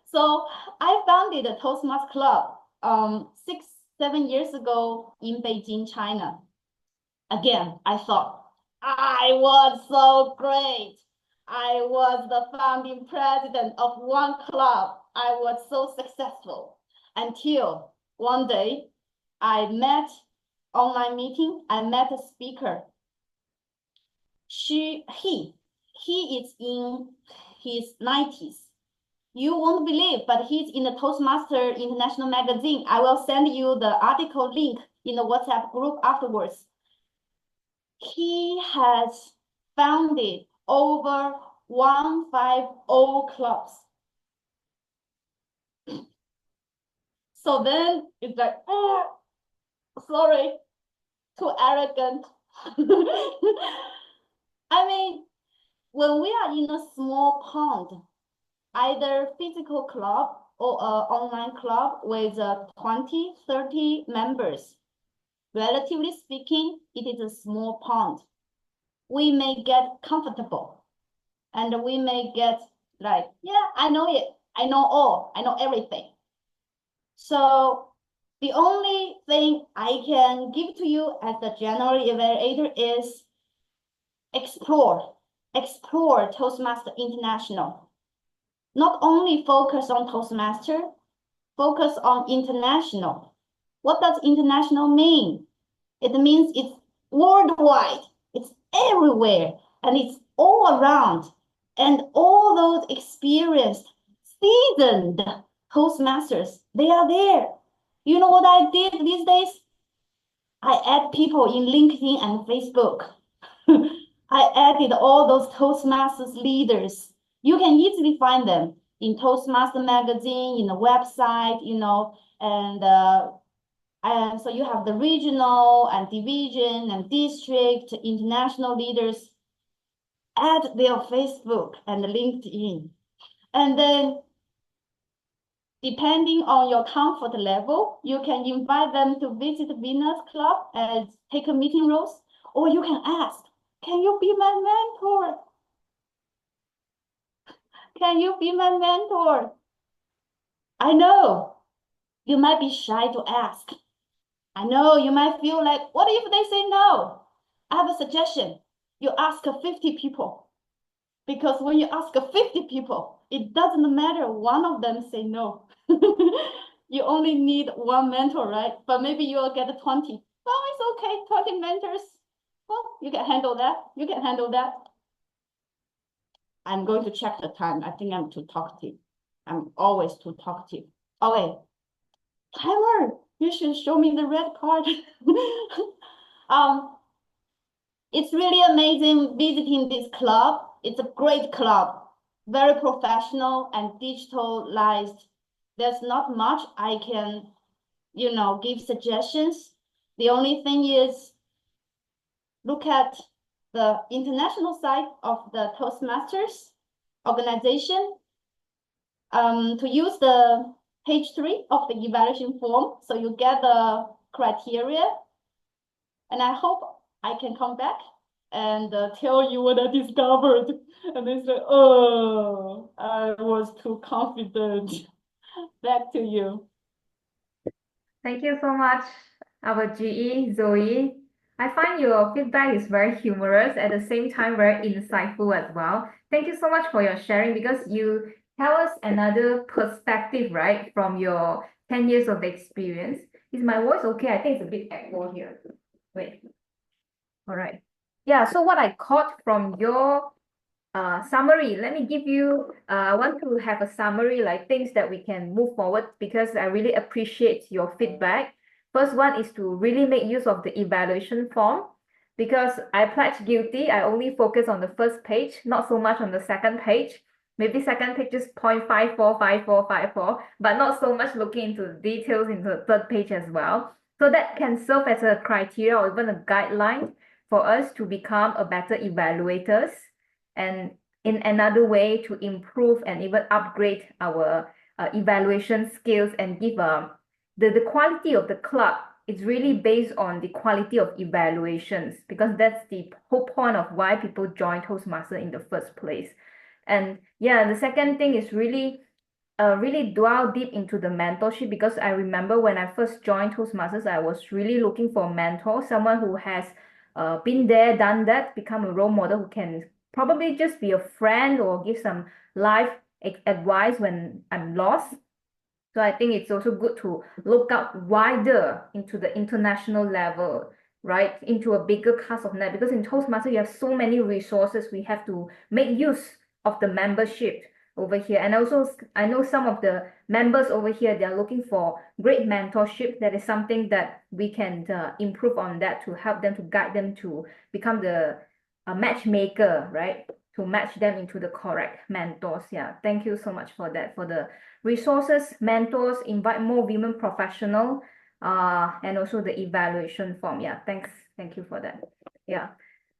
So I founded a Toastmasters Club 6-7 years ago in Beijing, China. Again, I thought, I was so great. I was the founding president of one club. I was so successful until one day I met online meeting. I met a speaker. He is in his 90s. You won't believe, but he's in the Toastmaster International magazine. I will send you the article link in the WhatsApp group afterwards. He has founded over 150 clubs. So then it's like, oh, sorry, too arrogant. I mean, when we are in a small pond, either physical club or an online club with 20, 30 members, relatively speaking, it is a small pond. We may get comfortable and we may get like, yeah, I know it. I know all. I know everything. So the only thing I can give to you as the general evaluator is explore Toastmaster International. Not only focus on Toastmaster, focus on international. What does international mean? It means it's worldwide, it's everywhere, and it's all around. And all those experienced, seasoned Toastmasters, they are there. You know what I did these days? I add people in LinkedIn and Facebook. I added all those Toastmasters leaders. You can easily find them in Toastmaster magazine, in the website, and so you have the regional and division and district, international leaders. Add their Facebook and LinkedIn. And then depending on your comfort level, you can invite them to visit Venus Club and take a meeting roles, or you can ask, can you be my mentor? Can you be my mentor? I know you might be shy to ask. I know you might feel like, what if they say no? I have a suggestion. You ask 50 people. Because when you ask 50 people, it doesn't matter one of them say no. You only need one mentor, right? But maybe you'll get 20. Well, it's okay, 20 mentors. Well, you can handle that. You can handle that. I'm going to check the time. I think I'm too talkative. I'm always too talkative. Okay. Timer, you should show me the red card. It's really amazing visiting this club. It's a great club, very professional and digitalized. There's not much I can, give suggestions. The only thing is look at the international side of the Toastmasters organization. To use the page 3 of the evaluation form, so you get the criteria. And I hope I can come back and tell you what I discovered. And they say, oh, I was too confident. Back to you. Thank you so much, our GE, Zoe. I find your feedback is very humorous, at the same time very insightful as well. Thank you so much for your sharing, because you tell us another perspective, right, from your 10 years of experience. Is my voice okay? I think it's a bit echo here. Wait. All right. Yeah, so what I caught from your summary, let me give you, I want to have a summary, like things that we can move forward, because I really appreciate your feedback. First one is to really make use of the evaluation form, because I pledge guilty. I only focus on the first page, not so much on the second page. Maybe second page just 0.545454, but not so much looking into the details in the third page as well. So that can serve as a criteria or even a guideline for us to become a better evaluators, and in another way to improve and even upgrade our evaluation skills and give the quality of the club is really based on the quality of evaluations, because that's the whole point of why people join Toastmasters in the first place. And yeah, the second thing is really dwell deep into the mentorship, because I remember when I first joined Toastmasters, I was really looking for a mentor, someone who has been there, done that, become a role model, who can probably just be a friend or give some life advice when I'm lost. So I think it's also good to look out wider into the international level, right? Into a bigger cast of net, because in Toastmasters, you have so many resources. We have to make use of the membership over here. And also, I know some of the members over here, they're looking for great mentorship. That is something that we can improve on, that to help them, to guide them to become the matchmaker, right? To match them into the correct mentors. Yeah, thank you so much for that, for the resources, mentors, invite more women professional, and also the evaluation form. Yeah, thank you for that. Yeah.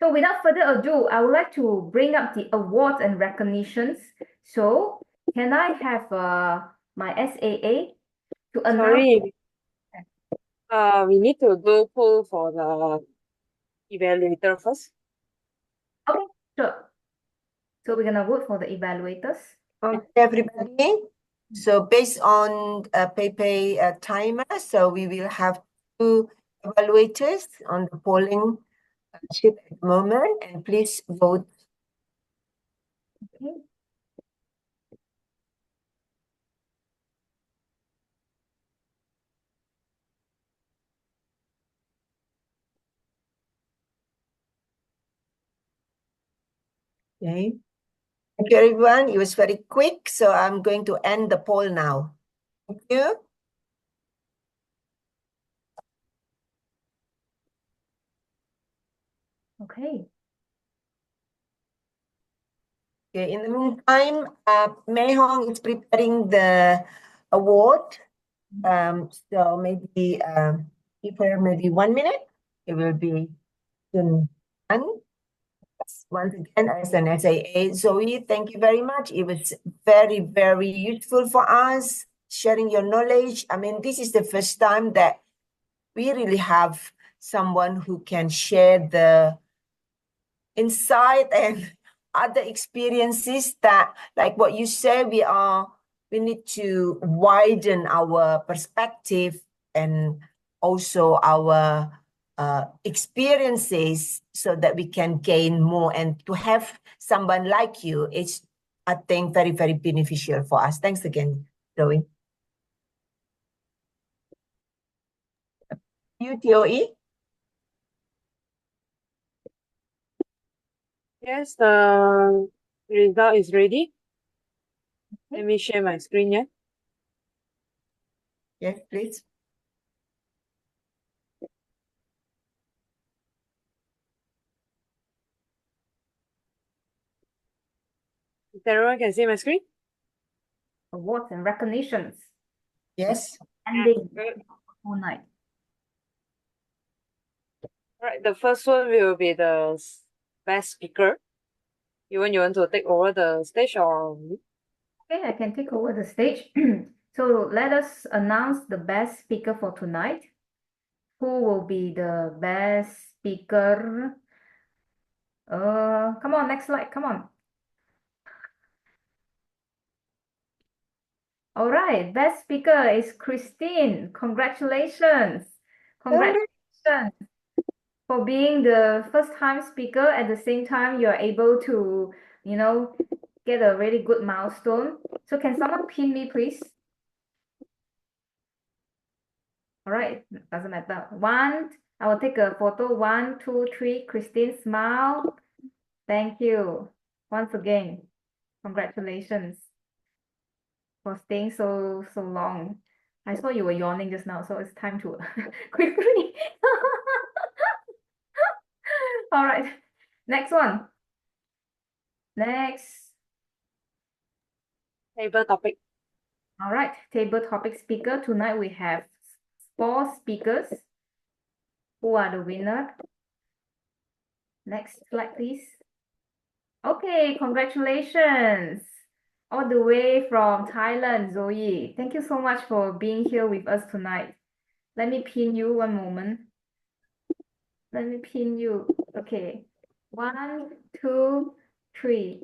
So without further ado, I would like to bring up the awards and recognitions. So can I have my SAA to announce? Sorry, we need to do poll for the evaluator first. Okay, sure. So we're gonna vote for the evaluators. Okay, everybody. So based on a PayPay timer, so we will have 2 evaluators on the polling sheet at the moment, and please vote. Okay. Okay. Thank you, everyone. It was very quick, so I'm going to end the poll now. Thank you. Okay. Okay, in the meantime, Mei Hong is preparing the award. So maybe give her maybe 1 minute. It will be soon done. Once again, as an SAA, Zoe, thank you very much. It was very, very useful for us, sharing your knowledge. I mean, this is the first time that we really have someone who can share the insight and other experiences that, like what you said, we need to widen our perspective and also our experiences so that we can gain more. And to have someone like you, it's, I think, very, very beneficial for us. Thanks again, Zoe. You, TOE? Yes, the result is ready. Let me share my screen, yeah? Yes, please. Everyone can see my screen? Awards and recognitions. Yes. Ending whole night. Right, the first one will be the best speaker. You want to take over the stage or me? Okay, I can take over the stage. So let us announce the best speaker for tonight. Who will be the best speaker? Come on, next slide, come on. All right, best speaker is Christine. Congratulations. Congratulations for being the first time speaker. At the same time, you're able to, get a really good milestone. So can someone pin me, please? All right, doesn't matter. I will take a photo. 1, 2, 3. Christine, smile. Thank you. Once again, congratulations for staying so long. I saw you were yawning just now, so it's time to quickly. All right, next one. Next. Table topic. All right, table topic speaker. Tonight we have 4 speakers. Who are the winner? Next slide, please. Okay, congratulations. All the way from Thailand, Zoe. Thank you so much for being here with us tonight. Let me pin you one moment. Let me pin you. Okay. 1, 2, 3.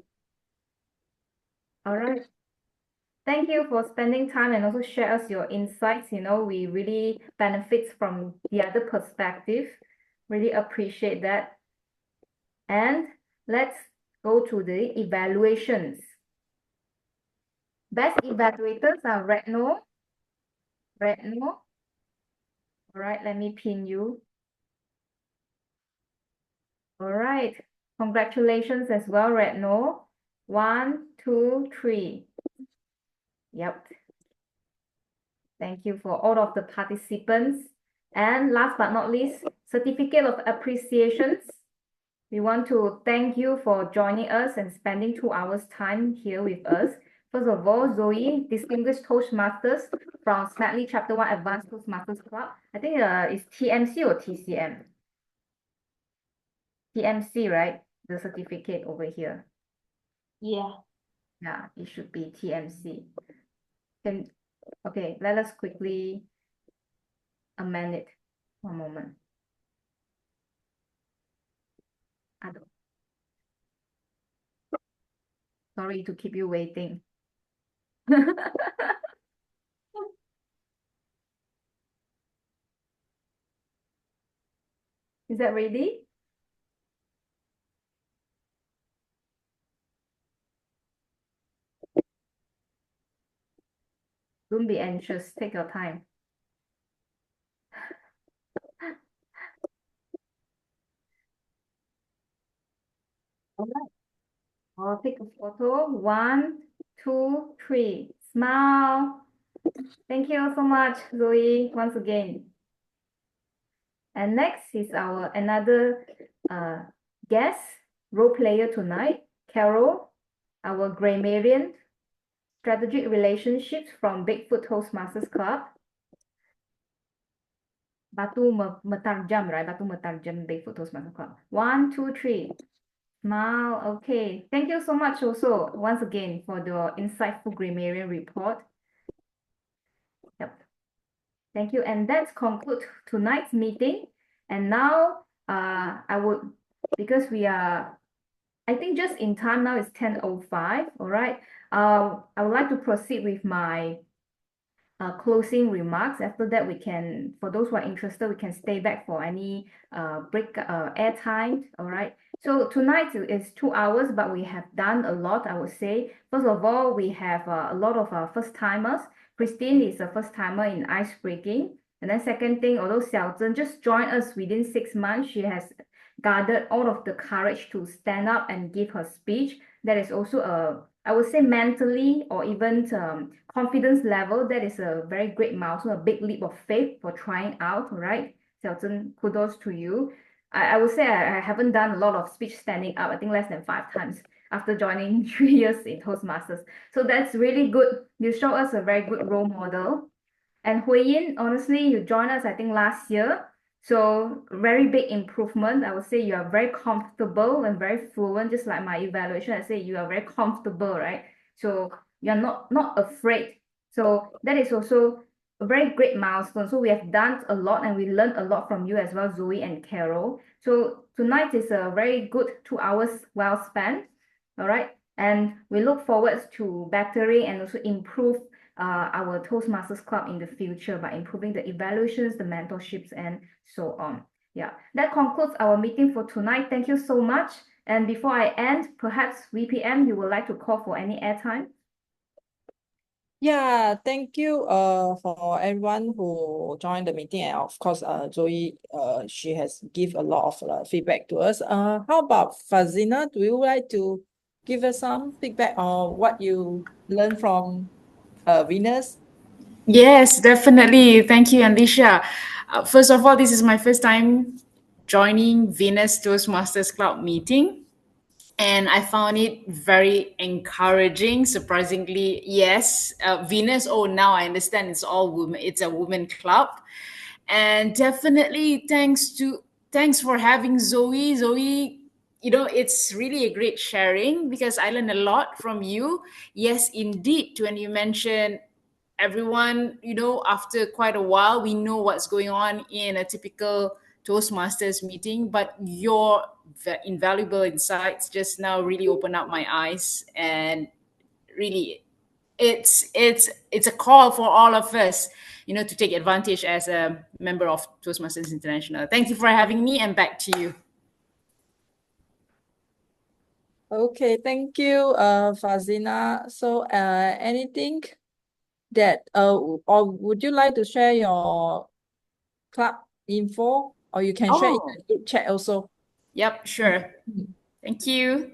All right. Thank you for spending time and also share us your insights. You know, we really benefit from the other perspective. Really appreciate that. And let's go to the evaluations. Best evaluators are Retno. Retno. All right, let me pin you. All right. Congratulations as well, Retno. 1, 2, 3. Yep. Thank you for all of the participants. And last but not least, certificate of appreciations. We want to thank you for joining us and spending 2 hours time here with us. First of all, Zoe, Distinguished Toastmasters from Smedley Chapter 1 Advanced Toastmasters Club. I think it's TMC or TCM? TMC, right? The certificate over here. Yeah. Yeah, it should be TMC. Okay, let us quickly amend it. One moment. Sorry to keep you waiting. Is that ready? Don't be anxious. Take your time. All right. I'll take a photo. 1, 2, 3. Smile. Thank you so much, Zoe, once again. And next is our another guest, role player tonight, Carol, our grammarian, strategic relationships from Bigfoot Toastmasters Club. Batu Metarjam, right? Batu Metarjam Bigfoot Toastmasters Club. 1, 2, 3. Smile. Okay. Thank you so much also once again for the insightful grammarian report. Yep. Thank you. And that concludes tonight's meeting. And now I would, because we are, I think just in time now it's 10:05. All right. I would like to proceed with my closing remarks. After that, we can, for those who are interested, we can stay back for any break air time. All right. So tonight is 2 hours, but we have done a lot, I would say. First of all, we have a lot of first timers. Christine is a first timer in ice breaking. And then second thing, although Xiao Zhen just joined us within 6 months, she has gathered all of the courage to stand up and give her speech. That is also a, I would say mentally or even confidence level, that is a very great milestone, a big leap of faith for trying out, right? Xiao Zhen, kudos to you. I would say I haven't done a lot of speech standing up, I think less than 5 times after joining 3 years in Toastmasters. So that's really good. You show us a very good role model. And Hui Yin, honestly, you joined us, I think, last year. So very big improvement. I would say you are very comfortable and very fluent, just like my evaluation. I say you are very comfortable, right? So you're not afraid. So that is also a very great milestone. So we have done a lot and we learned a lot from you as well, Zoe and Carol. So tonight is a very good 2 hours well spent. All right. And we look forward to bettering and also improve our Toastmasters Club in the future by improving the evaluations, the mentorships, and so on. Yeah, that concludes our meeting for tonight. Thank you so much. And before I end, perhaps VPM, you would like to call for any airtime? Yeah, thank you for everyone who joined the meeting, and of course Zoe she has give a lot of feedback to us. How about Fazina? Do you like to give us some feedback on what you learned from Venus? Yes, definitely. Thank you, Alicia. First of all, this is my first time joining Venus Toastmasters Club meeting. and I found it very encouraging. Surprisingly, yes, Venus. Oh, now I understand. It's all women. It's a women club, and definitely thanks for having Zoe. Zoe, it's really a great sharing because I learned a lot from you. Yes, indeed. When you mentioned everyone, after quite a while, we know what's going on in a typical Toastmasters meeting, but your invaluable insights just now really opened up my eyes, and really it's a call for all of us, to take advantage as a member of Toastmasters International. Thank you for having me, and back to you. Okay, thank you, Fazina. So, anything that or would you like to share your club info, or you can share in the group chat also? Yep, sure. Thank you.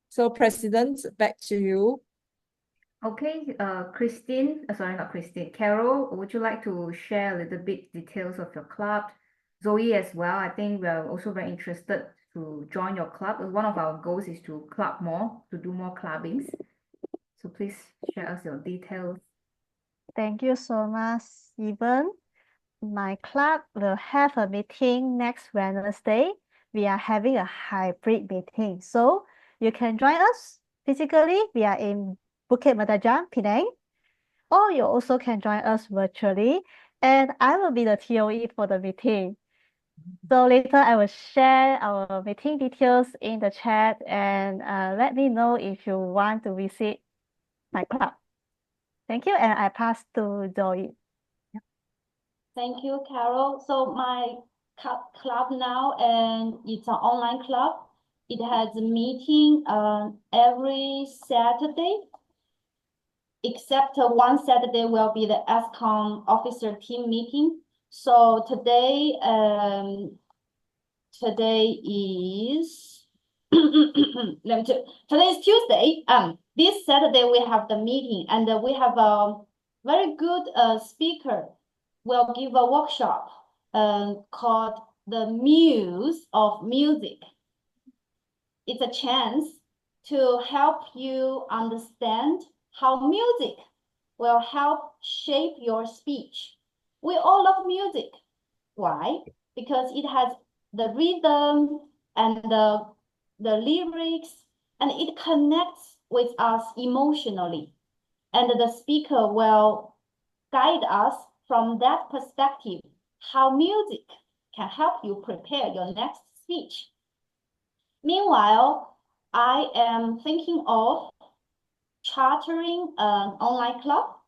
So, President, back to you. Okay, Christine, sorry, not Christine, Carol, would you like to share a little bit details of your club? Zoe as well. I think we are also very interested to join your club. One of our goals is to club more, to do more clubbings. So please share us your details. Thank you so much, Even. My club will have a meeting next Wednesday. We are having a hybrid meeting. So you can join us physically. We are in Bukit Mertajam, Penang. Or you also can join us virtually. And I will be the TOE for the meeting. So later I will share our meeting details in the chat, and let me know if you want to visit my club. Thank you, and I pass to Zoe. Thank you, Carol. So my club now, and it's an online club. It has a meeting every Saturday, except one Saturday will be the ASCON officer team meeting. So today is today is Tuesday. This Saturday we have the meeting, and we have a very good speaker will give a workshop called The Muse of Music. It's a chance to help you understand how music will help shape your speech. We all love music. Why? Because it has the rhythm and the lyrics, and it connects with us emotionally. And the speaker will guide us from that perspective, how music can help you prepare your next speech. Meanwhile, I am thinking of chartering an online club.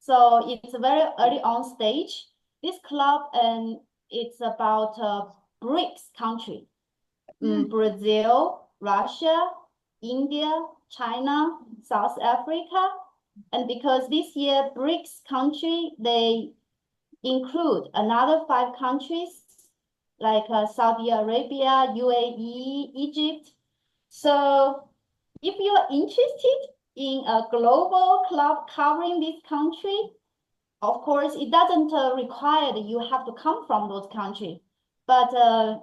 So it's a very early on stage. This club, and it's about BRICS country, Brazil, Russia, India, China, South Africa. And because this year BRICS country, they include another 5 countries like Saudi Arabia, UAE, Egypt. So if you are interested in a global club covering this country, of course, it doesn't require that you have to come from those countries, but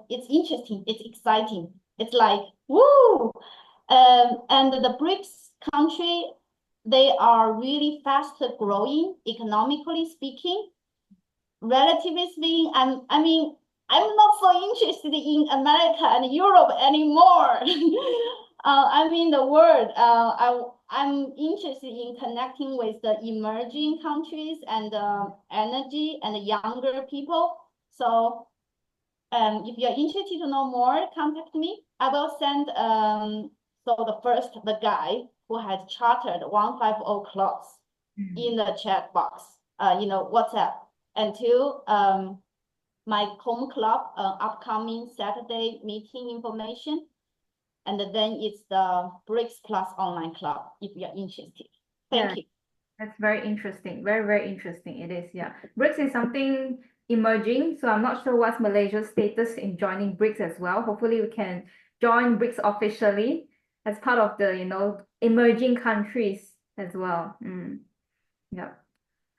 it's interesting, it's exciting. It's like, woo! And the BRICS country, they are really fast growing, economically speaking. Relatively speaking, I'm not so interested in America and Europe anymore. The world. I'm interested in connecting with the emerging countries and energy and the younger people. So, if you're interested to know more, contact me. I will send the guy who has chartered 150 clubs in the chat box. WhatsApp. And 2, my home club upcoming Saturday meeting information. And then it's the BRICS Plus online club if you're interested. Thank you. That's very interesting. Very, very interesting. It is, yeah. BRICS is something emerging, so I'm not sure what's Malaysia's status in joining BRICS as well. Hopefully we can join BRICS officially as part of the, emerging countries as well. Yeah.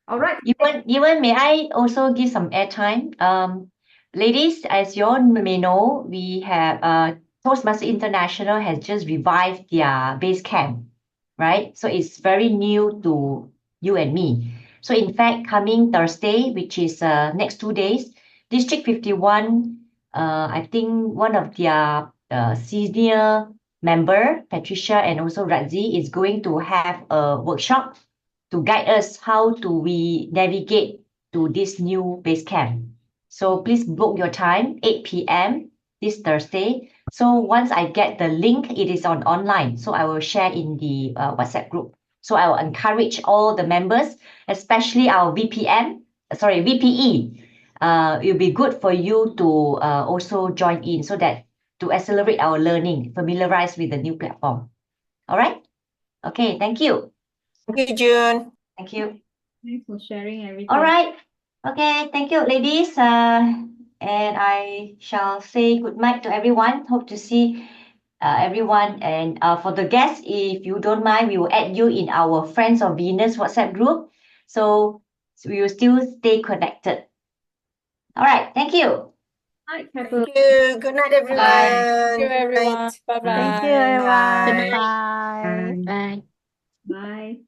All right. Even may I also give some airtime? Ladies, as you all may know, we have Toastmaster International has just revived their base camp, right? So it's very new to you and me. So in fact, coming Thursday, which is next 2 days, District 51, I think one of their senior member, Patricia and also Radzi, is going to have a workshop to guide us how do we navigate to this new base camp. So please book your time, 8 p.m. this Thursday. So once I get the link, it is online. So I will share in the WhatsApp group. So I will encourage all the members, especially our VPE. It will be good for you to also join in so that to accelerate our learning, familiarize with the new platform. All right? Okay, thank you. Thank you, June. Thank you. Thanks for sharing everything. All right. Okay, thank you, ladies. And I shall say good night to everyone. Hope to see everyone. And for the guests, if you don't mind, we will add you in our Friends of Venus WhatsApp group. So we will still stay connected. All right. Thank you. Thank you. Good night, everyone. Thank you, Good everyone. night. Bye-bye. Thank you, everyone. Bye. Bye. Bye. Bye.